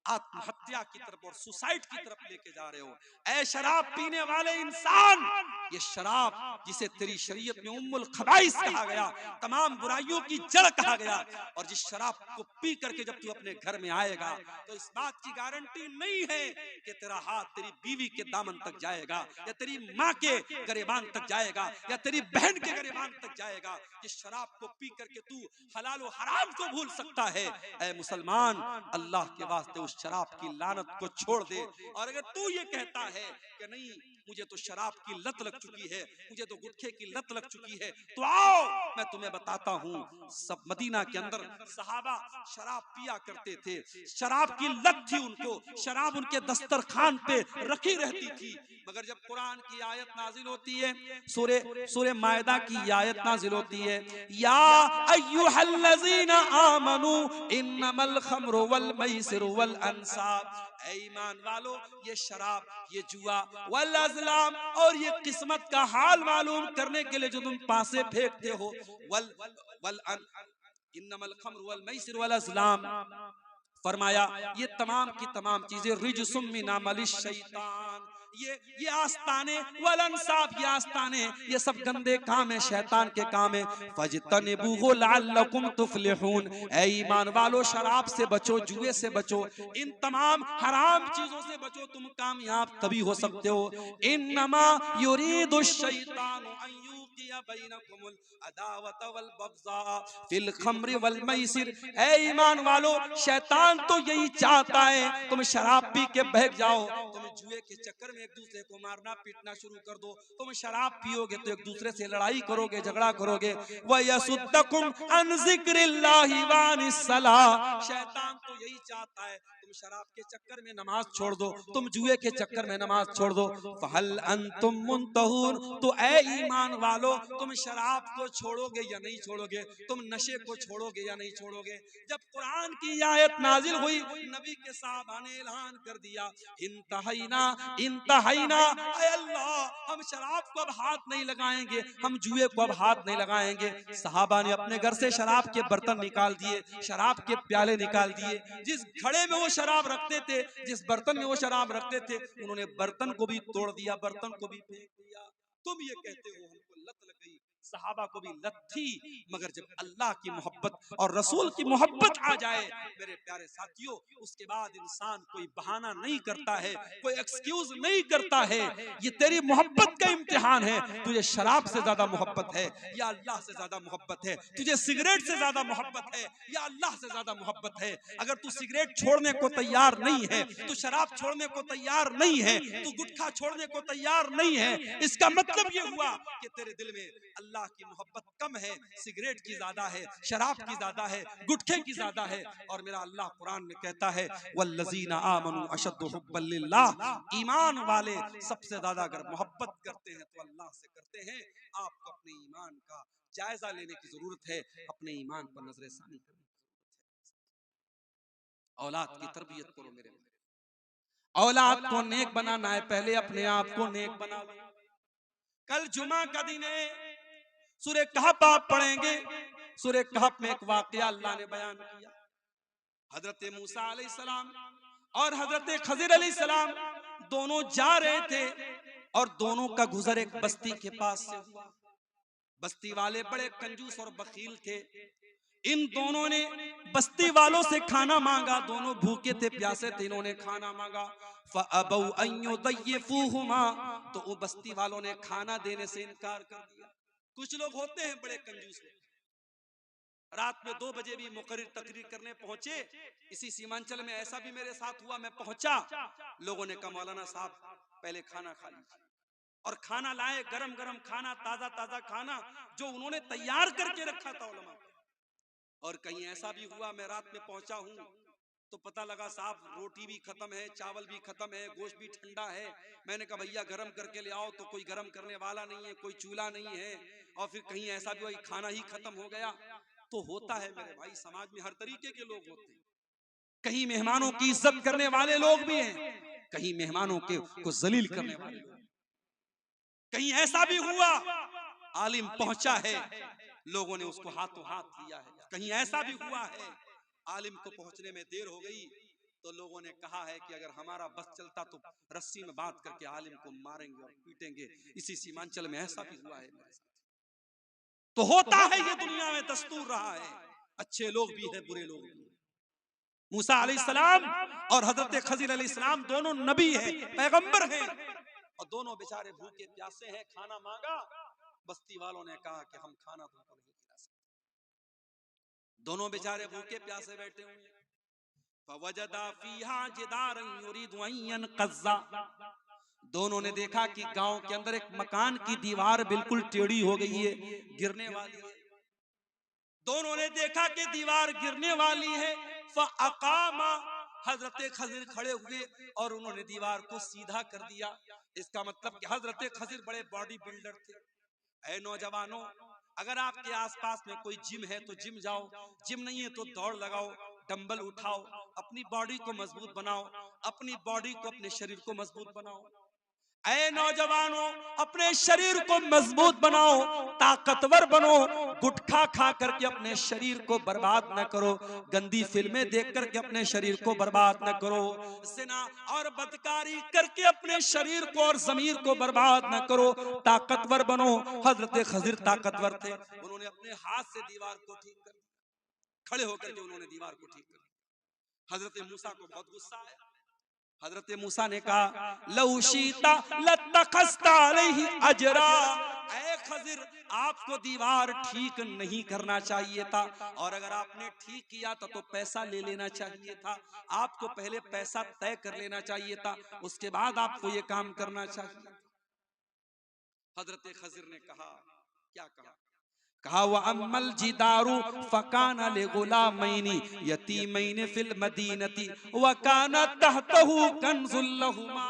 आत्महत्या की तरफ और सुसाइड की तरफ लेके जा रहे हो। ऐ शराब पीने वाले इंसान, ये शराब जिसे तेरी शरीयत में उम्मुल खबाइस कहा गया, तमाम बुराइयों की जड़ कहा गया, और जिस शराब को पी करके जब तू अपने घर में आएगा तो इस बात की गारंटी नहीं है कि तेरा हाथ तेरी बीवी के दामन तक जाएगा, या तेरी माँ के गरेबान तक जाएगा, या तेरी बहन के गरेबान तक जाएगा। जिस शराब को पी करके तू हलाल और हराम को भूल सकता है, ऐ मुसलमान, अल्लाह के वास्ते उस शराब की लानत को छोड़ दे। और अगर तू ये कहता है कि नहीं मुझे तो शराब की लत लग चुकी है, मुझे तो गुटखे की लत लग चुकी है, तो आओ मैं तुम्हें बताता हूँ। सब मदीना के अंदर सहाबा शराब पिया करते थे, शराब की लत थी उनको, शराब उनके दस्तरखान पे रखी रहती थी। मगर जब कुरान की आयत नाजिल होती है, सूरे मायदा की आयत नाजिल होती है, या अय्युहल्लज़ीना आमनू इन्नमल खम्रु वल मैसिरु वल अंसाब, ऐ ईमान वालो, ये शराब, ये जुआ, वल अज़लाम, और ये किस्मत का हाल मालूम करने के लिए जो तुम पासे फेंकते हो, वल वल इन्नमल खम्रु वल मैसिरु वल अज़लाम, फरमाया ये तमाम की तमाम चीजें रिजसुम मिन अमलिश शैतान, ये आस्ताने वल अंसाब, ये आस्ताने, ये सब गंदे काम है, शैतान के काम है। फजतनिबूहु लअल्लकुम तुफलिहून, ऐ ईमान वालो शराब से बचो, जुए से बचो, इन तमाम हराम चीजों से बचो, तुम कामयाब तभी हो सकते हो। इन्नमा युरीदुश शैतानु अन युकिया बैनकुमुल अदावत वल बग़ज़ा फिल खम्रि वल मैसिर, ऐ ईमान वालो शैतान तो यही चाहता है तुम शराब पी के बहक जाओ, तुम जुए के चक्कर में एक दूसरे को मारना पीटना शुरू कर दो, तुम शराब पियोगे तो एक दूसरे से लड़ाई करोगे, झगड़ा करोगे। वयसुद्दकुम अन ज़िक्रिल्लाहि व अनिस सलाह, शैतान तो यही चाहता है तुम शराब के चक्कर में नमाज छोड़ दो, तुम जुए के चक्कर में नमाज छोड़ दो। फहल अंतुम मुंतहून, तो ऐ ईमान वालो तुम शराब को छोड़ोगे या नहीं छोड़ोगे, तुम नशे को छोड़ोगे या नहीं छोड़ोगे। जब कुरान की आयत नाजिल हुई, नबी के साहबा ने ऐलान कर दिया, इंतहाइना इंतहाइना, ऐ अल्लाह हम शराब को अब हाथ नहीं लगाएंगे, हम जुए को अब हाथ नहीं लगाएंगे। सहाबा ने अपने घर से शराब के बर्तन निकाल दिए, शराब के प्याले निकाल दिए, जिस घड़े में वो शराब रखते थे, जिस बर्तन में वो शराब रखते थे, उन्होंने बर्तन को भी तोड़ दिया, बर्तन को भी फेंक दिया। तुम ये कहते हो हमको लत लग गई, सहाबा को भी लत थी, मगर जब अल्लाह की मोहब्बत और रसूल की मोहब्बत आ जाए मेरे प्यारे साथियों, उसके बाद इंसान कोई बहाना नहीं करता है, कोई एक्सक्यूज नहीं करता है। ये तेरी मोहब्बत का इम्तिहान है, तुझे शराब से ज्यादा मोहब्बत है या अल्लाह से ज्यादा मोहब्बत है, तुझे सिगरेट से ज्यादा मोहब्बत है या अल्लाह से ज्यादा मोहब्बत है। अगर तू सिगरेट छोड़ने को तैयार नहीं है, तू शराब छोड़ने को तैयार नहीं है, तू गुटखा छोड़ने को तैयार नहीं है, इसका मतलब ये हुआ कि तेरे दिल में अल्लाह की मोहब्बत कम है, सिगरेट की ज्यादा है, शराब की ज्यादा है, गुटखे की ज्यादा है। और मेरा अल्लाह कुरान में कहता है, वल्लज़ीना आमनू अशद्दु हुब्बन लिल्लाह, ईमान वाले सबसे ज्यादा अगर मोहब्बत करते हैं तो अल्लाह से करते हैं। आपको अपने ईमान का जायजा लेने की जरूरत है, अपने ईमान पर नजरसानी करने की जरूरत है। औलाद की तरबियत करो मेरे भाई, औलाद को नेक बनाना है, पहले अपने आप को नेक बना लो। कल जुमा का दिन है, सूरह कहफ आप पढ़ेंगे, सूरह कहफ में एक वाकया अल्लाह ने बयान किया। हजरत मूसा अलैहिस्सलाम और हजरत खज़िर अलैहिस्सलाम दोनों जा रहे थे और दोनों का गुजर एक बस्ती के पास से हुआ। बस्ती वाले बड़े कंजूस और बखील थे। इन दोनों ने बस्ती वालों से खाना मांगा, दोनों भूखे थे, प्यासे थे, इन्होंने खाना मांगा। फ़अबौ अन युदय्यिफूहुमा, तो वो बस्ती वालों ने खाना देने से इनकार कर दिया। कुछ लोग होते हैं बड़े कंजूस लोग, रात में 2 बजे भी मुकर्रिर तकरीर करने पहुंचे। इसी सीमांचल में ऐसा भी मेरे साथ हुआ, मैं पहुंचा, लोगों ने कहा मौलाना साहब पहले खाना खा लीजिए, और खाना लाए, गरम गरम खाना, ताजा ताजा खाना जो उन्होंने तैयार करके रखा था उलमा। और कहीं ऐसा भी हुआ, मैं रात में पहुंचा हूं तो पता लगा साहब रोटी भी खत्म है, चावल भी खत्म है, गोश्त भी ठंडा है। मैंने कहा भैया गरम करके ले आओ, तो कोई गरम करने वाला नहीं है, कोई चूल्हा नहीं है। और फिर कहीं ऐसा भी हुआ खाना ही खत्म हो गया। तो होता है मेरे भाई, समाज में हर तरीके के लोग होते हैं। कहीं मेहमानों की इज्जत करने वाले लोग भी हैं, कहीं मेहमानों को जलील करने वाले लोग। कहीं ऐसा भी हुआ आलिम पहुंचा है, लोगों ने उसको हाथों हाथ लिया है। कहीं ऐसा भी हुआ है आलिम को पहुंचने में देर हो गई, तो लोगों ने कहा है कि अगर हमारा बस चलता तो रस्सी में बांध करके आलिम को मारेंगे और पीटेंगे। इसी सीमांचल में ऐसा भी हुआ है मेरे साथ। तो होता है, ये दुनिया में दस्तूर रहा है, अच्छे लोग भी हैं, बुरे लोग भी। मूसा अलैहिस्सलाम और हजरत खजीर अलैहिस्सलाम दोनों नबी हैं, पैगंबर हैं, और दोनों बेचारे भूखे प्यासे हैं। खाना मांगा, बस्ती वालों ने कहा कि हम खाना तुमको नहीं खिला सकते। दोनों बेचारे भूखे प्यासे बैठे हुए। फवजदा फीहा जिदारन युरीदु अन यनक़ज़्ज़ा। दोनों ने देखा कि गांव के अंदर एक मकान की दीवार बिल्कुल टेढ़ी हो गई है, गिरने वाली है। दोनों ने देखा कि दीवार गिरने वाली है। फ़अक़ामा, हजरत खजीर खड़े हुए और उन्होंने दीवार को सीधा कर दिया। इसका मतलब कि हजरत खजीर बड़े बॉडी बिल्डर थे। ऐ नौजवानों, अगर आपके आसपास में कोई जिम है तो जिम जाओ, जिम नहीं है तो दौड़ लगाओ, डंबल उठाओ, अपनी बॉडी को मजबूत बनाओ, अपनी बॉडी को, अपने शरीर को मजबूत बनाओ। ऐ नौजवानों, अपने शरीर को मजबूत बनाओ, ताकतवर बनो। गुटखा खा करके अपने शरीर को बर्बाद न करो, गंदी फिल्में देख करके अपने शरीर को बर्बाद न करो, ज़िना और बदकारी करके अपने शरीर को और ज़मीर को बर्बाद न करो, ताकतवर बनो। हजरत खजीर ताकतवर थे, उन्होंने अपने हाथ से दीवार को ठीक कर दिया, खड़े होकर के उन्होंने दीवार को ठीक कर दिया। हजरत मूसा को बहुत गुस्सा आया। हजरत मूसा ने कहा, लौ शीता लत्तखज़्ता अलैहि अजरा। ऐ खज़िर, आपको दीवार ठीक नहीं करना चाहिए था, और अगर आपने ठीक किया था तो पैसा ले लेना चाहिए था। आपको पहले पैसा तय कर लेना चाहिए था, उसके बाद आपको ये काम करना चाहिए। हजरत खज़िर ने कहा, क्या कहा? कहा व अम्मल जिदारु फकाना ले गुलामैनी यतीमैन फिल मदीनती व काना तहतहु कंजुल लहुमा।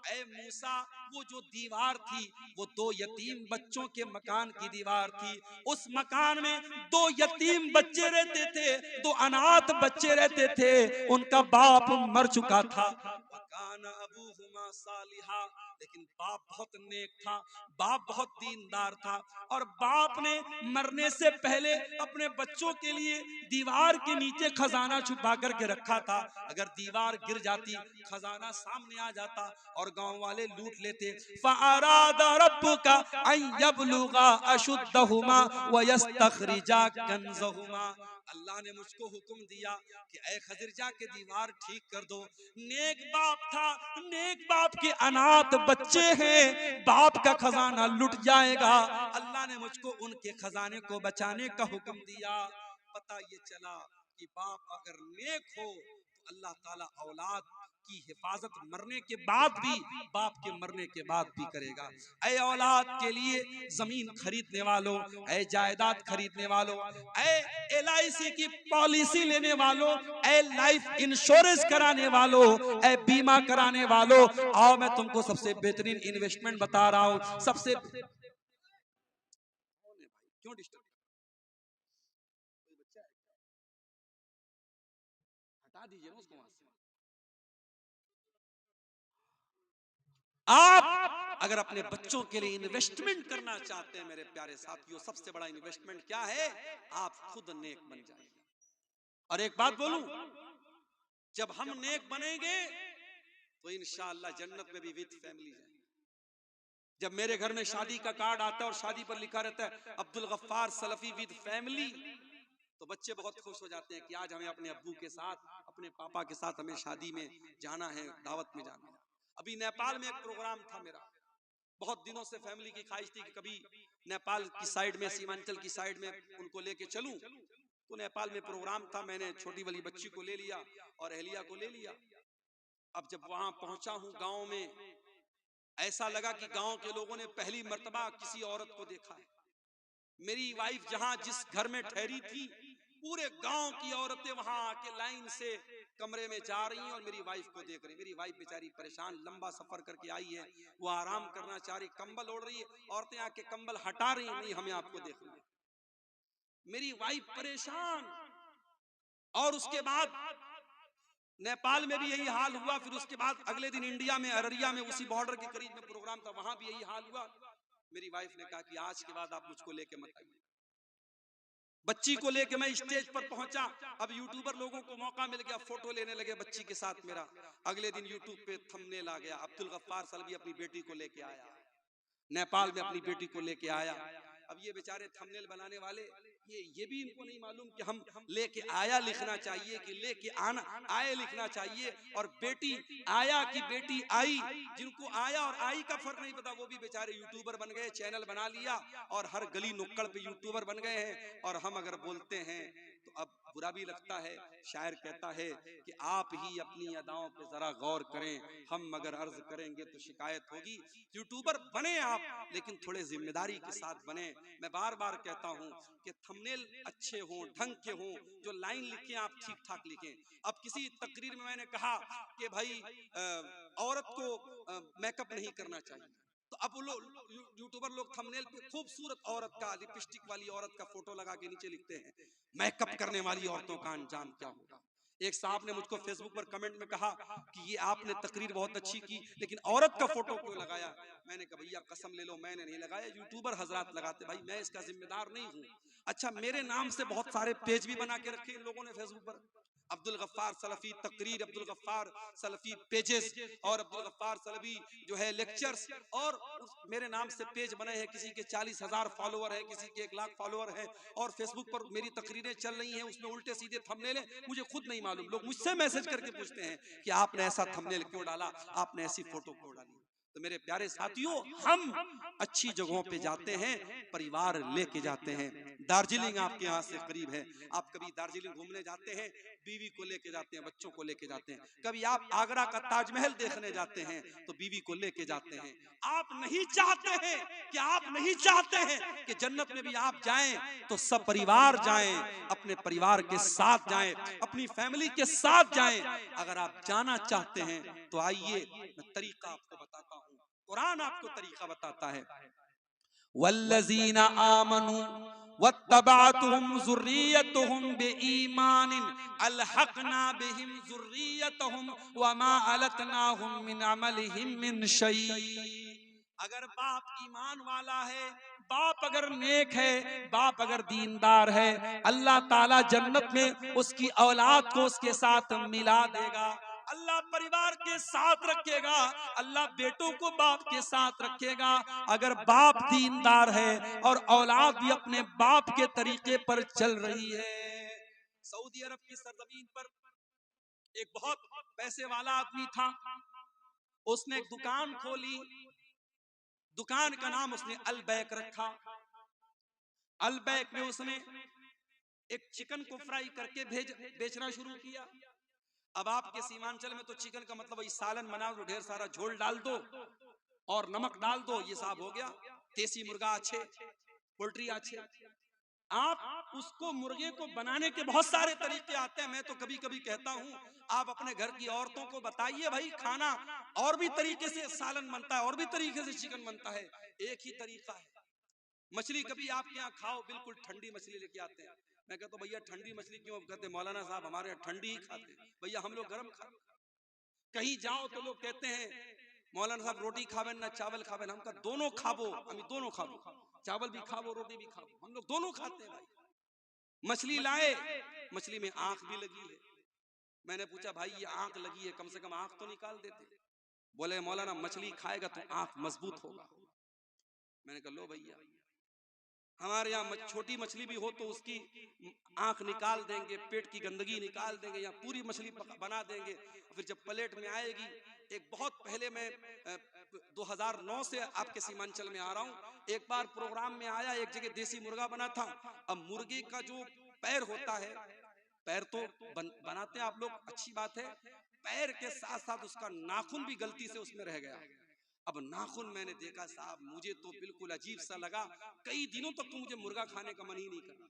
ऐ मूसा, वो जो दीवार थी वो दो यतीम बच्चों के मकान की दीवार थी। उस मकान में दो यतीम बच्चे रहते थे, दो अनाथ बच्चे रहते थे, उनका बाप मर चुका था। वकाना अबूहुमा सालिहा, लेकिन बाप बहुत नेक था, बाप बहुत दीनदार था, और बाप ने मरने से पहले अपने बच्चों के लिए दीवार के नीचे खजाना छुपा करके रखा था। अगर दीवार गिर जाती, खजाना सामने आ जाता और गांव वाले लूट लेते। फ़अरादा रब्बुका अन यब्लुगा अशुद्धहुमा व यस्तखरिजा कंज़हुमा। अल्लाह ने मुझको हुक्म दिया कि ऐ खज़िर, जा के दीवार ठीक कर दो। नेक बाप था, नेक बाप के अनाथ बच्चे हैं, बाप का खजाना लुट जाएगा। अल्लाह ने मुझको उनके खजाने को बचाने का हुक्म दिया। पता ये चला कि बाप अगर नेक हो तो अल्लाह ताला औलाद की हिफाजत मरने के बाद भी, बाप के मरने के बाद भी करेगा। ऐ औलाद के लिए जमीन खरीदने वालों, ऐ जायदाद खरीदने वालों, ऐ LIC की पॉलिसी लेने वालों, ऐ लाइफ इंश्योरेंस कराने वालों, ऐ बीमा कराने वालों, आओ मैं तुमको सबसे बेहतरीन इन्वेस्टमेंट बता रहा हूं। सबसे क्यों डिस्टर्ब, हटा दीजिए ना उसको वहां से। आप अगर अपने बच्चों के लिए इन्वेस्टमेंट करना चाहते हैं मेरे प्यारे साथियों, सबसे बड़ा इन्वेस्टमेंट क्या है? आप खुद नेक बन जाएंगे। और एक बात बोलूं, जब हम नेक बनेंगे तो इंशाअल्लाह जन्नत में भी विद फैमिली जाएंगे। जब मेरे घर में शादी का कार्ड आता है और शादी पर लिखा रहता है अब्दुल गफ्फार सलफी विद फैमिली, तो बच्चे बहुत खुश हो जाते हैं कि आज हमें अपने अब्बू के साथ, अपने पापा के साथ हमें शादी में जाना है, दावत में जाना है। अभी नेपाल में एक प्रोग्राम था मेरा, बहुत दिनों से फैमिली की ख्वाहिश थी कि कभी नेपाल की साइड में, सीमांचल की साइड में उनको लेके चलूं। तो नेपाल में प्रोग्राम था, मैंने छोटी वाली बच्ची को ले लिया और अहलिया को ले लिया। अब जब वहां पहुंचा हूं गांव में, ऐसा लगा कि गांव के लोगों ने पहली मर्तबा किसी औरत को देखा है। मेरी वाइफ जहां जिस घर में ठहरी थी, पूरे गांव की औरतें वहां आके लाइन से कमरे में जा रही हैं और मेरी वाइफ को देख रही। मेरी वाइफ बेचारी परेशान, लंबा सफर करके आई है, वो आराम करना चाह रही, कंबल ओढ़ रही है, औरतें आके कंबल हटा रही, नहीं हमें आपको देखना है। मेरी वाइफ परेशान। और उसके बाद नेपाल में भी यही हाल हुआ। फिर उसके बाद अगले दिन इंडिया में, अररिया में, उसी बॉर्डर के करीब में प्रोग्राम था, वहां भी यही हाल हुआ। मेरी वाइफ ने कहा कि आज के बाद आप मुझको लेके मत आइए। बच्ची को लेके मैं स्टेज पर पहुंचा, अब यूट्यूबर लोगों को मौका मिल गया, फोटो लेने लगे बच्ची के साथ मेरा। अगले दिन यूट्यूब पे थंबनेल आ गया, अब्दुल गफ्फार सलवी अपनी बेटी को लेके आया, नेपाल में अपनी बेटी को लेके आया। अब ये बेचारे थंबनेल बनाने वाले, ये भी इनको नहीं मालूम कि हम लेके आया लिखना चाहिए कि लेके आना आए लिखना चाहिए। और बेटी आया कि बेटी आई, जिनको आया और आई का फर्क नहीं पता, वो भी बेचारे यूट्यूबर बन गए, चैनल बना लिया और हर गली नुक्कड़ पे यूट्यूबर बन गए हैं। और हम अगर बोलते हैं तो अब बुरा भी लगता है। शायर कहता है कि आप ही अपनी अदाओं पे जरा गौर करें, हम मगर अर्ज करेंगे तो शिकायत होगी। यूट्यूबर बने आप, लेकिन थोड़े जिम्मेदारी के साथ बने। मैं बार बार कहता हूं कि थंबनेल अच्छे हों, ढंग के हों, जो लाइन लिखें आप ठीक ठाक लिखें। अब किसी तकरीर में मैंने कहा कि भाई औरत को मेकअप नहीं करना चाहिए, तो अब यूट्यूबर लोग थंबनेल पे खूबसूरत औरत का, लिपस्टिक वाली औरत का फोटो लगा के नीचे लिखते हैं मेकअप करने वाली औरतों का अंजाम क्या होगा। एक साहब ने मुझको फेसबुक पर कमेंट में कहा कि ये आपने तकरीर बहुत अच्छी की, लेकिन औरत का फोटो क्यों लगाया। मैंने कहा भैया कसम ले लो मैंने नहीं लगाया, यूट्यूबर हजरात लगाते, भाई मैं इसका जिम्मेदार नहीं हूँ। अच्छा, मेरे नाम से बहुत सारे पेज भी बना के रखे इन लोगों ने फेसबुक पर, अब्दुल गफ्फार सलफी तकरीर, अब्दुल गफ्फार सलफी पेजेस और अब्दुल गफ्फार सलफी जो है लेक्चर्स, और मेरे नाम से पेज बने हैं। किसी के 40,000 फॉलोअर है, किसी के 1 लाख फॉलोअर है, और फेसबुक पर मेरी तकरीरें चल रही हैं, उसमें उल्टे सीधे थंबनेल हैं, मुझे खुद नहीं मालूम। लोग मुझसे मैसेज करके पूछते हैं कि आपने ऐसा थंबनेल क्यों डाला, आपने ऐसी फोटो क्यों डाली। तो मेरे प्यारे साथियों, हम अच्छी जगहों पे जाते हैं, परिवार लेके जाते हैं। दार्जिलिंग आपके यहाँ से करीब है, आप कभी दार्जिलिंग घूमने जाते हैं, बीवी को लेके जाते हैं, बच्चों को लेके जाते हैं। कभी आप आगरा का ताजमहल देखने जाते हैं तो बीवी को लेके जाते हैं। आप नहीं चाहते हैं कि जन्नत में भी आप जाएं तो सब परिवार जाएं, अपने परिवार के साथ जाएं, अपनी फैमिली के साथ जाएं। अगर आप जाना चाहते हैं तो आइए, मैं तरीका आपको बताता हूँ, कुरान आपको तरीका बताता है। वल्लज़ीना आमनू वत्तबअतहुम ज़ुर्रिय्यतुहुम बिईमानिन अलहक़ना बिहिम ज़ुर्रिय्यतहुम वमा अलतनाहुम मिन अमलिहिम मिन शै। अगर बाप ईमान वाला है, बाप अगर नेक है, बाप अगर दीनदार है, अल्लाह ताला जन्नत में उसकी औलाद को उसके साथ मिला देगा। अल्लाह परिवार के साथ रखेगा, अल्लाह बेटों को बाप के साथ रखेगा। अगर बाप दीनदार है और औलाद भी अपने बाप के तरीके पर चल रही है। सऊदी अरब की सरजमीन पर एक बहुत पैसे वाला आदमी था, उसने एक दुकान खोली, दुकान का नाम उसने अलबैक रखा। अलबैक में उसने एक चिकन को फ्राई करके बेचना शुरू किया। अब आपके सीमांचल में तो चिकन का मतलब वही सालन बना दो, ढेर सारा झोल डाल दो और नमक डाल दो, ये साहब हो गया। देसी मुर्गा अच्छे, पोल्ट्री अच्छे। आप उसको मुर्गे को बनाने के बहुत सारे तरीके आते हैं। मैं तो कभी कभी कहता हूं आप अपने घर की औरतों को बताइए भाई, खाना और भी तरीके से सालन बनता है, और भी तरीके से चिकन बनता है, एक ही तरीका है। मछली कभी आपके यहाँ खाओ, बिल्कुल ठंडी मछली लेके आते हैं। मैं कहता हूँ भैया ठंडी मछली क्यों कहते हैं, मौलाना साहब हमारे यहाँ ठंडी ही खाते हैं। भैया हम लोग गर्म खाते। कहीं जाओ तो लोग कहते हैं मौलाना साहब रोटी खावे ना चावल खावे, हम का दोनों खाबो, हम दोनों खाबो, चावल भी खाबो रोटी भी खाबो, हम लोग दोनों खाते हैं भाई। मछली लाए, मछली में आंख भी लगी है। मैंने पूछा भाई ये आंख लगी है, कम से कम आंख तो निकाल देते। बोले मौलाना मछली खाएगा तो आंख मजबूत होगा। मैंने कहा लो भैया, हमारे यहाँ छोटी मछली भी हो तो उसकी आंख निकाल देंगे, पेट की गंदगी निकाल देंगे, या पूरी मछली बना देंगे। फिर जब प्लेट में आएगी, एक बहुत पहले मैं 2009 से आपके सीमांचल में आ रहा हूँ, एक बार प्रोग्राम में आया, एक जगह देसी मुर्गा बना था। अब मुर्गे का जो पैर होता है, पैर तो बनाते हैं आप लोग, अच्छी बात है, पैर के साथ साथ उसका नाखून भी गलती से उसमें रह गया। अब नाखून मैंने देखा साहब, मुझे तो बिल्कुल अजीब सा लगा। कई दिनों तक तो मुझे मुर्गा खाने का मन ही नहीं करना।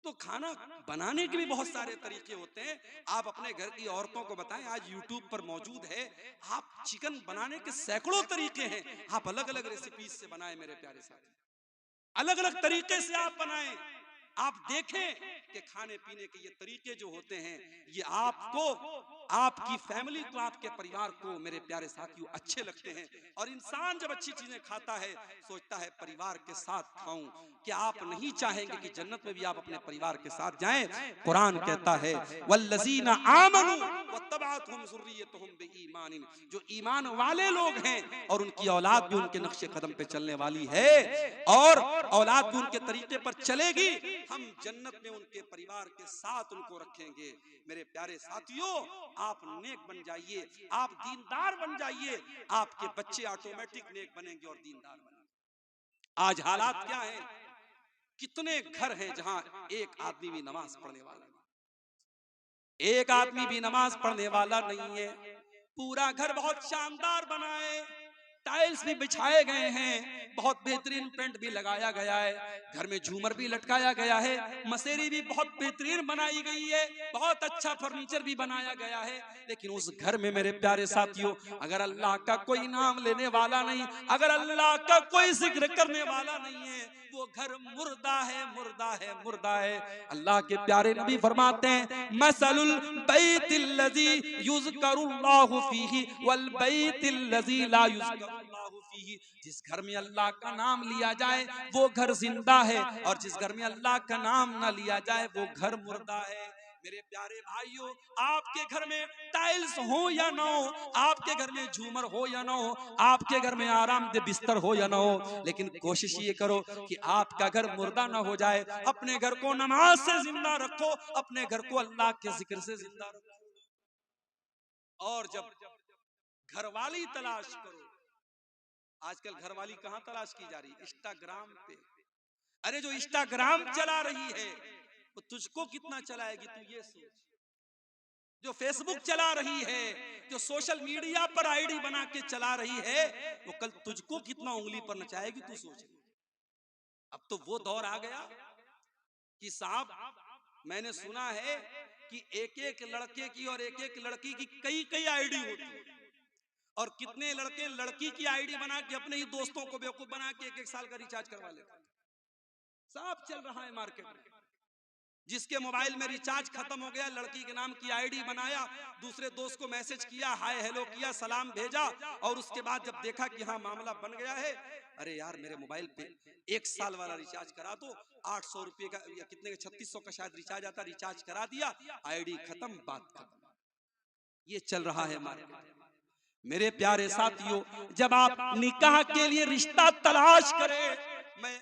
तो खाना बनाने के भी बहुत सारे तरीके होते हैं। आप अपने घर की औरतों को बताएं, आज यूट्यूब पर मौजूद है, आप चिकन बनाने के सैकड़ों तरीके हैं, आप अलग अलग रेसिपीज से बनाएं मेरे प्यारे साथी, अलग अलग तरीके से आप बनाएं। आप देखें कि खाने पीने के ये तरीके जो होते हैं, ये आपको आपकी फैमिली को, आपके परिवार को मेरे प्यारे साथियों अच्छे लगते हैं। और इंसान जब अच्छी चीजें खाता है सोचता है परिवार के साथ खाऊं। क्या आप नहीं चाहेंगे कि जन्नत में भी आप अपने परिवार के साथ जाएं? कुरान कहता है वल्लज़ीना आमनू वत्तबअतहुम ज़ुर्रिय्यतुहुम बिईमानिन, जो ईमान वाले लोग हैं और उनकी औलाद भी उनके नक्शे कदम पे चलने वाली है और औलाद भी उनके तरीके पर चलेगी, हम जन्नत में उनके परिवार के साथ उनको रखेंगे। मेरे प्यारे साथियों, आप नेक बन जाइए, आप दीनदार बन जाइए, आपके बच्चे ऑटोमेटिक नेक बनेंगे और दीनदार बनेंगे। आज हालात क्या है? कितने घर हैं जहां एक आदमी भी नमाज पढ़ने वाला नहीं, एक आदमी भी नमाज पढ़ने वाला नहीं है। पूरा घर बहुत शानदार बना है, टाइल्स भी बिछाए गए हैं, बहुत बेहतरीन पेंट भी लगाया गया है, घर में झूमर भी लटकाया गया है, मसेरी भी बहुत बेहतरीन बनाई गई है, बहुत अच्छा फर्नीचर भी बनाया गया है। लेकिन उस घर में मेरे प्यारे साथियों अगर अल्लाह का कोई नाम लेने वाला नहीं, अगर अल्लाह का कोई जिक्र करने वाला नहीं है, वो घर मुर्दा है, मुर्दा है, मुर्दा है। अल्लाह के प्यारे नबी फरमाते हैं मसलुल बैतिल्लज़ी युज़करुल्लाहु फीही वल बैतिल्लज़ी ला युज़करुल्लाहु फीही, जिस घर में अल्लाह का नाम लिया जाए वो घर जिंदा है और जिस घर में अल्लाह का नाम ना लिया जाए वो घर मुर्दा है। मेरे प्यारे भाइयों, आपके घर में टाइल्स हो या ना हो, आपके घर में झूमर हो या ना हो, आपके घर में आरामदेह बिस्तर हो या ना हो, लेकिन कोशिश ये करो कि आपका घर मुर्दा ना हो जाए। अपने घर को नमाज से जिंदा रखो, अपने घर को अल्लाह के जिक्र से जिंदा रखो। और जब घरवाली तलाश करो, आजकल घरवाली कहां तलाश की जा रही है? इंस्टाग्राम पे। अरे जो इंस्टाग्राम चला रही है वो तुझको कितना चलाएगी तू ये सोच। जो फेसबुक चला रही है, जो सोशल मीडिया पर आईडी बना के चला रही है, वो कल तुझको कितना उंगली पर नचाएगी तू सोच। अब तो वो दौर आ गया कि साहब मैंने सुना है कि एक एक लड़के की और एक एक लड़की की कई कई आईडी होती है और कितने लड़के लड़की की आईडी बना के अपने ही दोस्तों को बेवकूफ बना के एक एक साल का रिचार्ज करवा लेते। सब चल रहा है मार्केट में। जिसके मोबाइल में रिचार्ज खत्म हो गया, लड़की के नाम की आईडी बनाया, दूसरे दोस्त को मैसेज किया, हाय हेलो किया, सलाम भेजा, और उसके बाद जब देखा कि हाँ मामला बन गया है, अरे यार मेरे मोबाइल पे एक साल वाला रिचार्ज करा दो, 800 रुपये का या कितने का 3600 का शायद रिचार्ज आता, रिचार्ज करा दिया, आईडी खत्म, बात खत्म। ये चल रहा है मार्केट। मेरे प्यारे साथियों, जब आप निकाह के लिए रिश्ता तलाश करें, मैं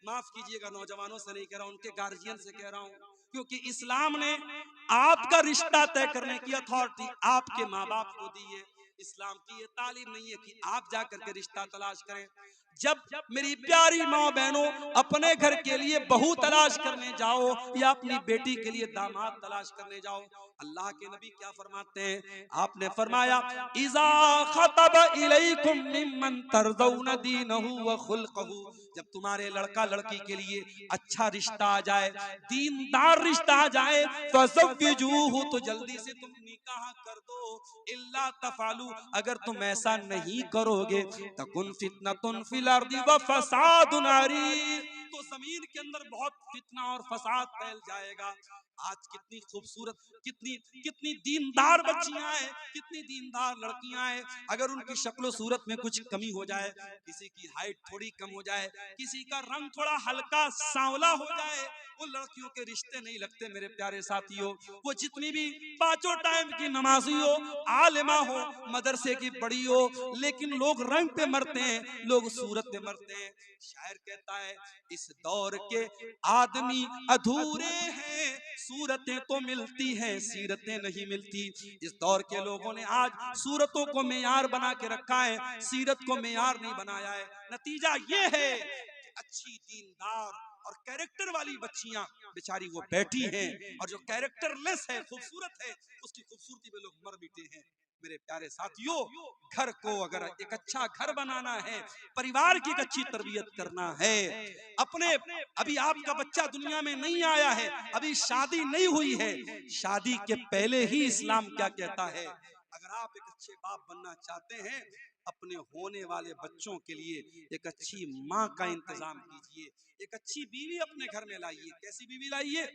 माफ कीजिएगा नौजवानों से नहीं कह रहा हूं, उनके गार्जियन से कह रहा हूं, क्योंकि इस्लाम ने आपका रिश्ता तय करने की अथॉरिटी आपके माँ बाप को दी है। इस्लाम की ये तालीम नहीं है कि आप जाकर के रिश्ता तलाश करें। जब मेरी प्यारी माँ बहनों अपने घर के लिए बहू तलाश करने जाओ या अपनी बेटी के लिए दामाद तलाश करने जाओ, अल्लाह के नबी क्या फरमाते हैं? आपने फरमाया इज़ा खतब इलैकुम मिम्मन तरज़ौन दीनहु व खुल्क़हु, जब तुम्हारे लड़का लड़की के लिए अच्छा रिश्ता आ जाए, दीनदार रिश्ता आ जाए, फज़व्विजूहु, तो जल्दी से तुम निकाह कर दो। इल्ला तफालू, अगर तुम ऐसा नहीं करोगे तकुन फितनतुन फिल अर्दि व फसादुन अरीद, तो जमीन के अंदर बहुत फितना और फसाद फैल जाएगा। आज कितनी खूबसूरत, कितनी कितनी दीनदार बच्चियां हैं, कितनी दीनदार लड़कियां हैं, अगर उनकी शक्ल सूरत में कुछ कमी हो जाए, किसी की हाइट थोड़ी कम हो जाए, किसी का रंग थोड़ा हल्का सांवला हो जाए, वो लड़कियों के रिश्ते नहीं लगते। मेरे प्यारे साथियों, वो जितनी भी पांचों टाइम की नमाजी हो, आलिमा हो, मदरसे की बड़ी हो, लेकिन लोग रंग पे मरते हैं, लोग सूरत पे मरते हैं। शायर कहता है इस दौर के आदमी अधूरे हैं, सूरतें तो मिलती हैं, सीरतें नहीं मिलती। इस दौर के लोगों ने आज सूरतों को मेयार बना के रखा है, सीरत को मेयार नहीं बनाया है। नतीजा ये है कि अच्छी दीनदार और कैरेक्टर वाली बच्चियां बेचारी वो बैठी हैं, और जो कैरेक्टरलेस है, खूबसूरत है, उसकी खूबसूरती में लोग मर मिटे हैं। मेरे प्यारे साथियों, घर को अगर एक अच्छा घर बनाना है, परिवार की एक अच्छी तरबियत करना है, अपने अभी आपका बच्चा दुनिया में नहीं आया है, अभी शादी नहीं हुई है, शादी के पहले ही इस्लाम क्या कहता है? अगर आप एक अच्छे बाप बनना चाहते हैं, अपने होने वाले बच्चों के लिए एक अच्छी माँ का इंतजाम कीजिए, एक अच्छी बीवी अपने घर में लाइए। कैसी बीवी लाइए?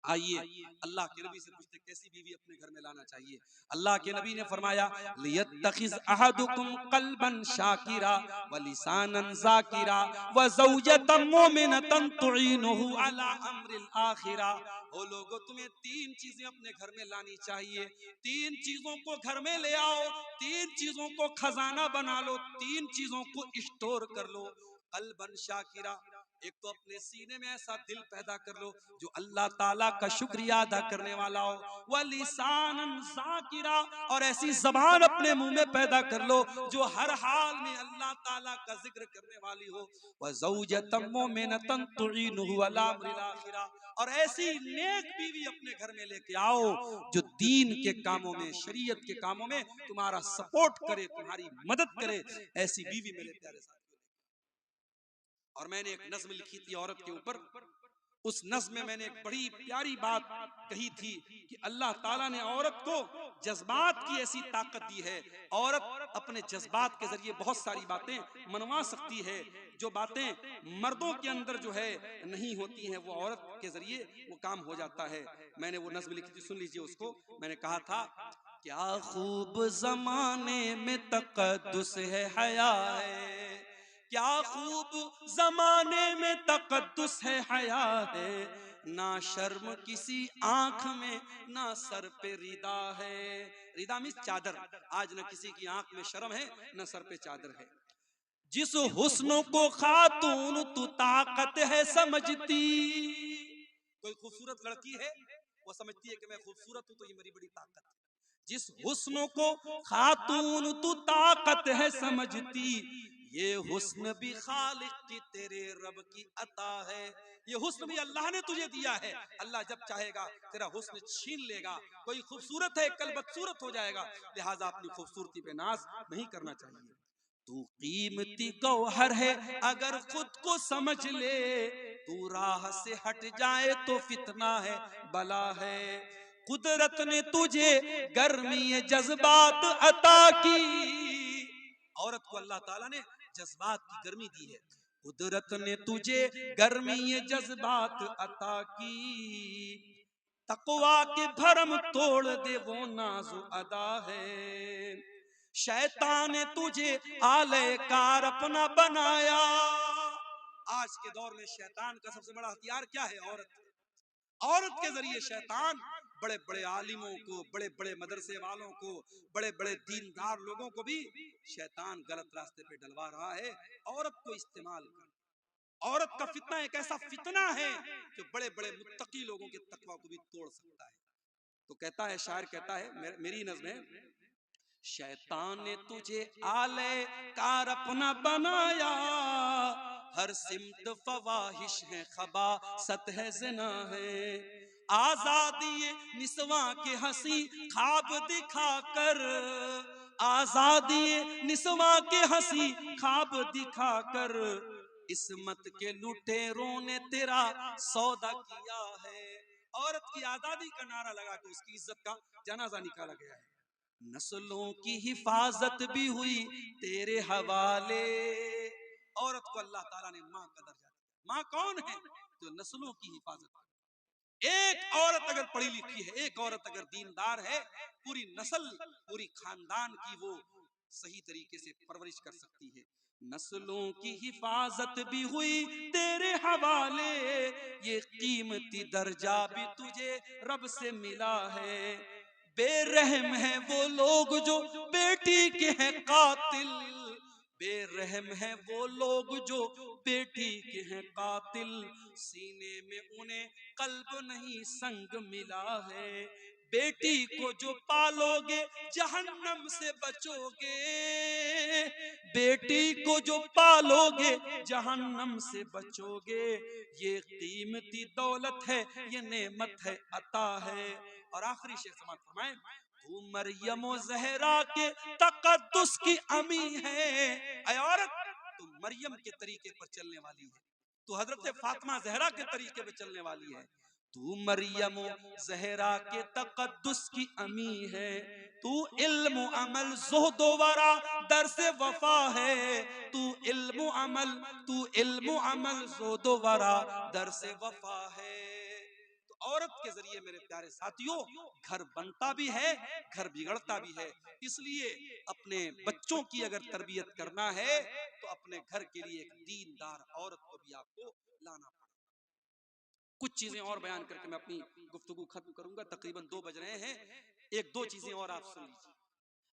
आइए अल्लाह के नबी से पूछते कैसी बीवी अपने घर में लाना चाहिए। अल्लाह के नबी ने फरमाया लियत्तखिज अहदुकुम कल्बन शाकिरा व लिसानन ज़ाकिरा व ज़ौजतन मुमिनतन तुईनुहु अला अम्रिल आखिरा। ओ लोगो, तुम्हें तीन चीजें अपने घर में लानी चाहिए। तीन चीजों को घर में ले आओ, तीन चीजों को खजाना बना लो, तीन चीजों को स्टोर कर लो। कल्बन शाकिरा, एक तो अपने सीने में ऐसा दिल पैदा कर लो जो अल्लाह ताला का शुक्रिया अदा करने वाला हो। व लिसानन ज़ाकिरा, और ऐसी ज़बान अपने मुंह में पैदा कर लो जो हर हाल में अल्लाह ताला का जिक्र करने वाली हो। व ज़ौजतन मुमिनतन तुईनुहु अला अम्रिल आखिरा, और ऐसी नेक बीवी अपने घर में लेके आओ जो दीन के कामों में, शरीयत के कामों में तुम्हारा सपोर्ट करे, तुम्हारी मदद करे। ऐसी बीवी मेरे प्यारे साथियों। और मैंने एक नज्म लिखी थी औरत के ऊपर। उस नज्म में मैंने एक बड़ी प्यारी बात कही थी कि अल्लाह ताला ने औरत को जज्बात की ऐसी ताकत दी है। औरत अपने जज्बात के जरिए बहुत सारी बातें मनवा सकती है। जो बातें मर्दों के अंदर जो है नहीं होती हैं, वो औरत के जरिए वो काम हो जाता है। मैंने वो नज्म लिखी थी, सुन लीजिए उसको। मैंने कहा था, क्या खूब जमाने में तकद्दुस है, हया है, क्या खूब जमाने में तकद्दुस है, हया है, ना शर्म किसी आंख में, ना सर पे रिदा है। रिदा मीन्स चादर। आज न किसी की आंख में शर्म है, न सर पे चादर है। जिस हुस्न को खातून तू ताकत है समझती, कोई खूबसूरत लड़की है, वो समझती है कि मैं खूबसूरत हूं तो ये मेरी बड़ी ताकत है। जिस हुस्न को खातून तू ताकत है समझती, ये हुस्न भी खालिक की तेरे रब की अता है। ये हुस्न भी अल्लाह ने तुझे दिया है। अल्लाह जब चाहेगा तेरा हुस्न छीन लेगा। कोई खूबसूरत है, कल बदसूरत हो जाएगा। लिहाजा अपनी खूबसूरती पे नाज नहीं करना चाहिए। तू कीमती गौहर है अगर खुद को समझ ले, तू राह से हट जाए तो फितना है, बला है। कुदरत ने तुझे गर्मी जज्बात अता की, औरत को अल्लाह ताला ने जज्बात की गर्मी दी है। कुदरत ने तुझे गर्मी जज्बात अता की, तकवा के भरम तोड़ दे वो नाज़ो अदा है। शैतान ने तुझे आलेकार अपना बनाया। आज के दौर में शैतान का सबसे बड़ा हथियार क्या है? औरत। औरत के जरिए शैतान बड़े बड़े आलिमों को, बड़े बड़े मदरसे वालों को, बड़े बड़े दीनदार लोगों को भी शैतान गलत रास्ते पे डलवा रहा है। औरत को इस्तेमाल कर। औरत का फितना एक ऐसा फितना है जो बड़े बड़े मुत्तकी लोगों के तकवा को भी तोड़ सकता है। तो कहता है शायर, कहता है, मेरी नज़्म है, शैतान ने तुझे आले कार अपना बनाया, हर सिमत फवाहिश है, खबासत है, ज़िना है। आजादी निस्वा के हंसी ख्वाब दिखाकर, आजादी निस्वा के हंसी ख्वाब दिखाकर, इस्मत के लुटेरों ने तेरा सौदा किया है। औरत की आजादी का नारा लगा के उसकी इज्जत का जनाजा निकाला गया है। नस्लों की हिफाजत भी हुई तेरे हवाले। औरत को अल्लाह ताला ने माँ का दर्जा दिया। माँ कौन है? जो नस्लों की हिफाजत करे। एक औरत अगर पढ़ी लिखी है, एक औरत अगर दीनदार है, पूरी नस्ल, पूरी खानदान की वो सही तरीके से परवरिश कर सकती है। नस्लों की हिफाजत भी हुई तेरे हवाले, ये कीमती दर्जा भी तुझे रब से मिला है। बेरहम है वो लोग जो बेटी के हैं कातिल, बेरहम है वो लोग जो बेटी के हैं कातिल, सीने में उन्हें कल्ब नहीं संग मिला है। बेटी को जो पालोगे जहन्नम से बचोगे, बेटी को जो पालोगे जहन्नम से बचोगे। ये कीमती दौलत है, ये नेमत है, अता है। और आखिरी शेर समाप्त फरमाए, तू मरियम ज़हरा के तकद्दुस की अमी है। ऐ औरत, तू मरियम के तरीके पर चलने वाली है, तू हजरत फातिमा ज़हरा के तरीके पर चलने वाली है। तू मरियम ज़हरा के तकद्दुस की अमी है। तू इल्म अमल ज़ुहद वरा दर से वफा है। तू इल्म अमल, तू इल्म अमल ज़ुहद वरा दर से वफा है। तो औरत के जरिए मेरे प्यारे साथियों घर बनता भी है, घर बिगड़ता भी है। इसलिए अपने बच्चों की अगर तरबियत करना है तो अपने घर के लिए एक दीनदार औरत को भी आपको लाना पड़ेगा। कुछ चीजें और बयान करके मैं अपनी गुफ्तगू खत्म करूंगा, तकरीबन 2 बज रहे हैं। एक दो चीजें और आप सुन लीजिए।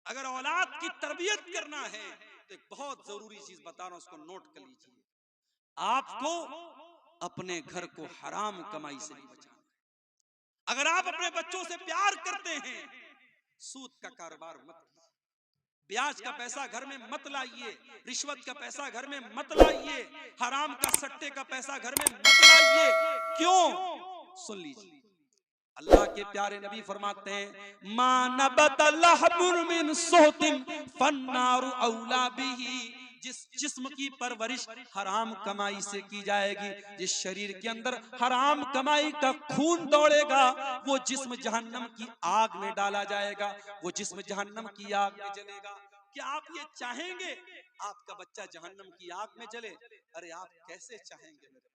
अगर औलाद की तरबियत करना है तो एक बहुत जरूरी चीज बता रहा हूं, उसको नोट कर लीजिए। आपको अपने घर को हराम कमाई से भी बचाना है। अगर आप अपने बच्चों से प्यार करते हैं, सूद का कारोबार मत कीजिए, ब्याज का पैसा घर में मत लाइए, रिश्वत का पैसा घर में मत लाइए, हराम का सट्टे का पैसा घर में मत लाइए। क्यों? सुन लीजिए, अल्लाह के प्यारे नबी फरमाते हैं, मा नबत लहमुन मिन सुहतिन फन्नारु औला बिही। जिस जिस्म की परवरिश हराम कमाई से की जाएगी, जिस शरीर के अंदर हराम कमाई का खून दौड़ेगा, वो जिस्म जहन्नम की आग में डाला जाएगा, वो जिस्म जहन्नम की आग में जलेगा। क्या आप ये चाहेंगे आपका बच्चा जहन्नम की आग में जले? अरे आप कैसे चाहेंगे मेरे